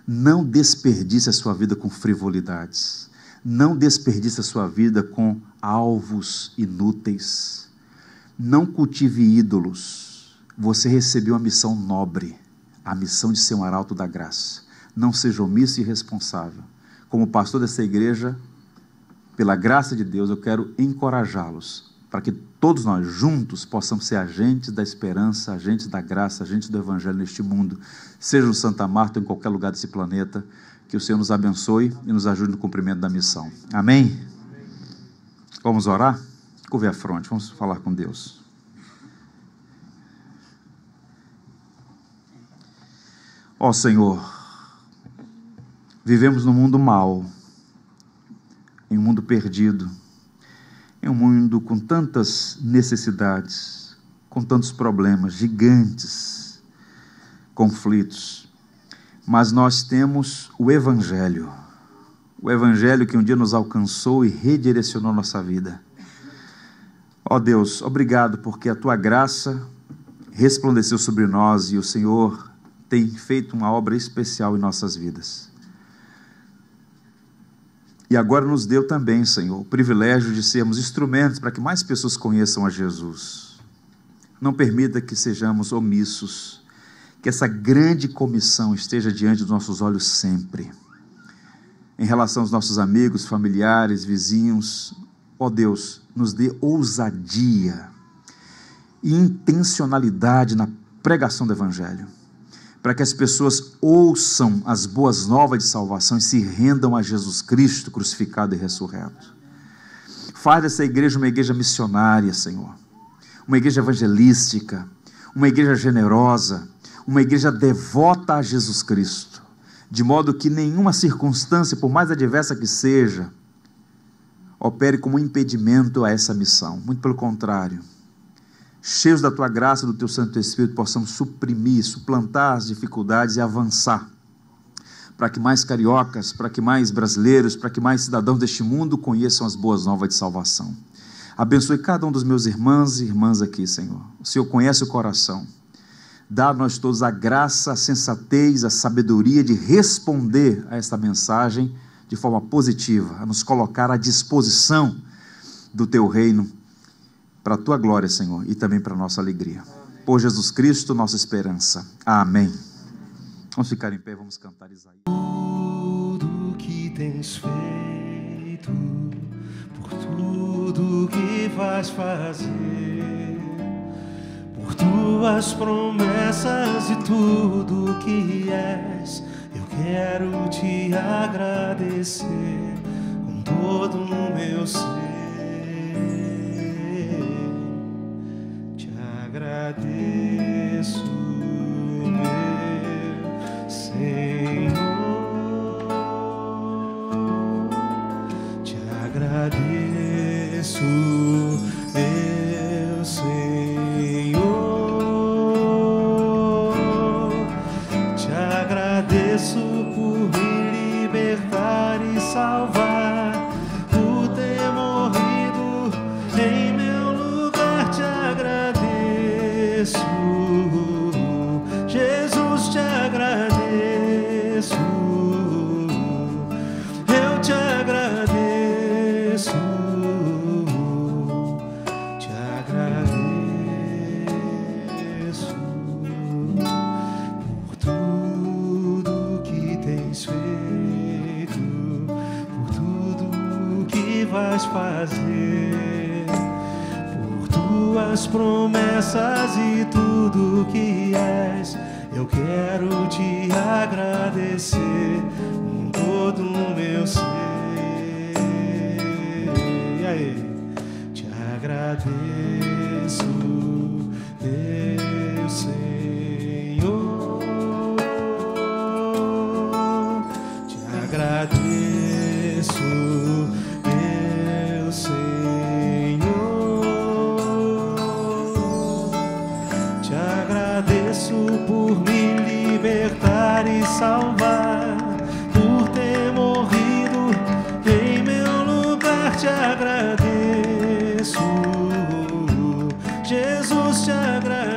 Não desperdice a sua vida com frivolidades. Não desperdice a sua vida com alvos inúteis. Não cultive ídolos. Você recebeu uma missão nobre, a missão de ser um arauto da graça. Não seja omisso e irresponsável. Como pastor dessa igreja, pela graça de Deus, eu quero encorajá-los para que todos nós juntos possamos ser agentes da esperança, agentes da graça, agentes do Evangelho neste mundo, seja no Santa Marta ou em qualquer lugar desse planeta. Que o Senhor nos abençoe e nos ajude no cumprimento da missão. Amém? Vamos orar? Curve a fronte, vamos falar com Deus. Ó Senhor, vivemos num mundo mau, em um mundo perdido, em um mundo com tantas necessidades, com tantos problemas gigantes, conflitos, mas nós temos o Evangelho que um dia nos alcançou e redirecionou nossa vida. Ó Deus, obrigado porque a Tua graça resplandeceu sobre nós e o Senhor tem feito uma obra especial em nossas vidas. E agora nos deu também, Senhor, o privilégio de sermos instrumentos para que mais pessoas conheçam a Jesus. Não permita que sejamos omissos, que essa grande comissão esteja diante dos nossos olhos sempre. Em relação aos nossos amigos, familiares, vizinhos, ó Deus, nos dê ousadia e intencionalidade na pregação do Evangelho, para que as pessoas ouçam as boas novas de salvação e se rendam a Jesus Cristo crucificado e ressurreto. Faz dessa igreja uma igreja missionária, Senhor, uma igreja evangelística, uma igreja generosa, uma igreja devota a Jesus Cristo, de modo que nenhuma circunstância, por mais adversa que seja, opere como impedimento a essa missão. Muito pelo contrário, cheios da Tua graça e do Teu Santo Espírito, possamos suprimir, suplantar as dificuldades e avançar, para que mais cariocas, para que mais brasileiros, para que mais cidadãos deste mundo conheçam as boas novas de salvação. Abençoe cada um dos meus irmãos e irmãs aqui, Senhor. O Senhor conhece o coração. Dá a nós todos a graça, a sensatez, a sabedoria de responder a esta mensagem de forma positiva, a nos colocar à disposição do Teu reino, para a Tua glória, Senhor, e também para a nossa alegria. Por Jesus Cristo, nossa esperança. Amém. Vamos ficar em pé, vamos cantar Isaías. Tudo que tens feito, por tudo que vais fazer, por Tuas promessas e tudo que és, eu quero Te agradecer com todo o meu ser. agradeço, meu Senhor, te agradeço, meu Senhor, te agradeço por me libertar e salvar, por ter morrido em meu lugar, te agradeço, Jesus, te agradeço, eu te agradeço, te agradeço por tudo que tens feito, por tudo que vais fazer, por tuas promessas e tudo que és. Eu quero te agradecer com todo o meu ser. E aí? Te agradeço, meu Senhor, te agradeço, meu Senhor, te agradeço por me libertar e salvar, por ter morrido em meu lugar, te agradeço, Jesus, te agradeço,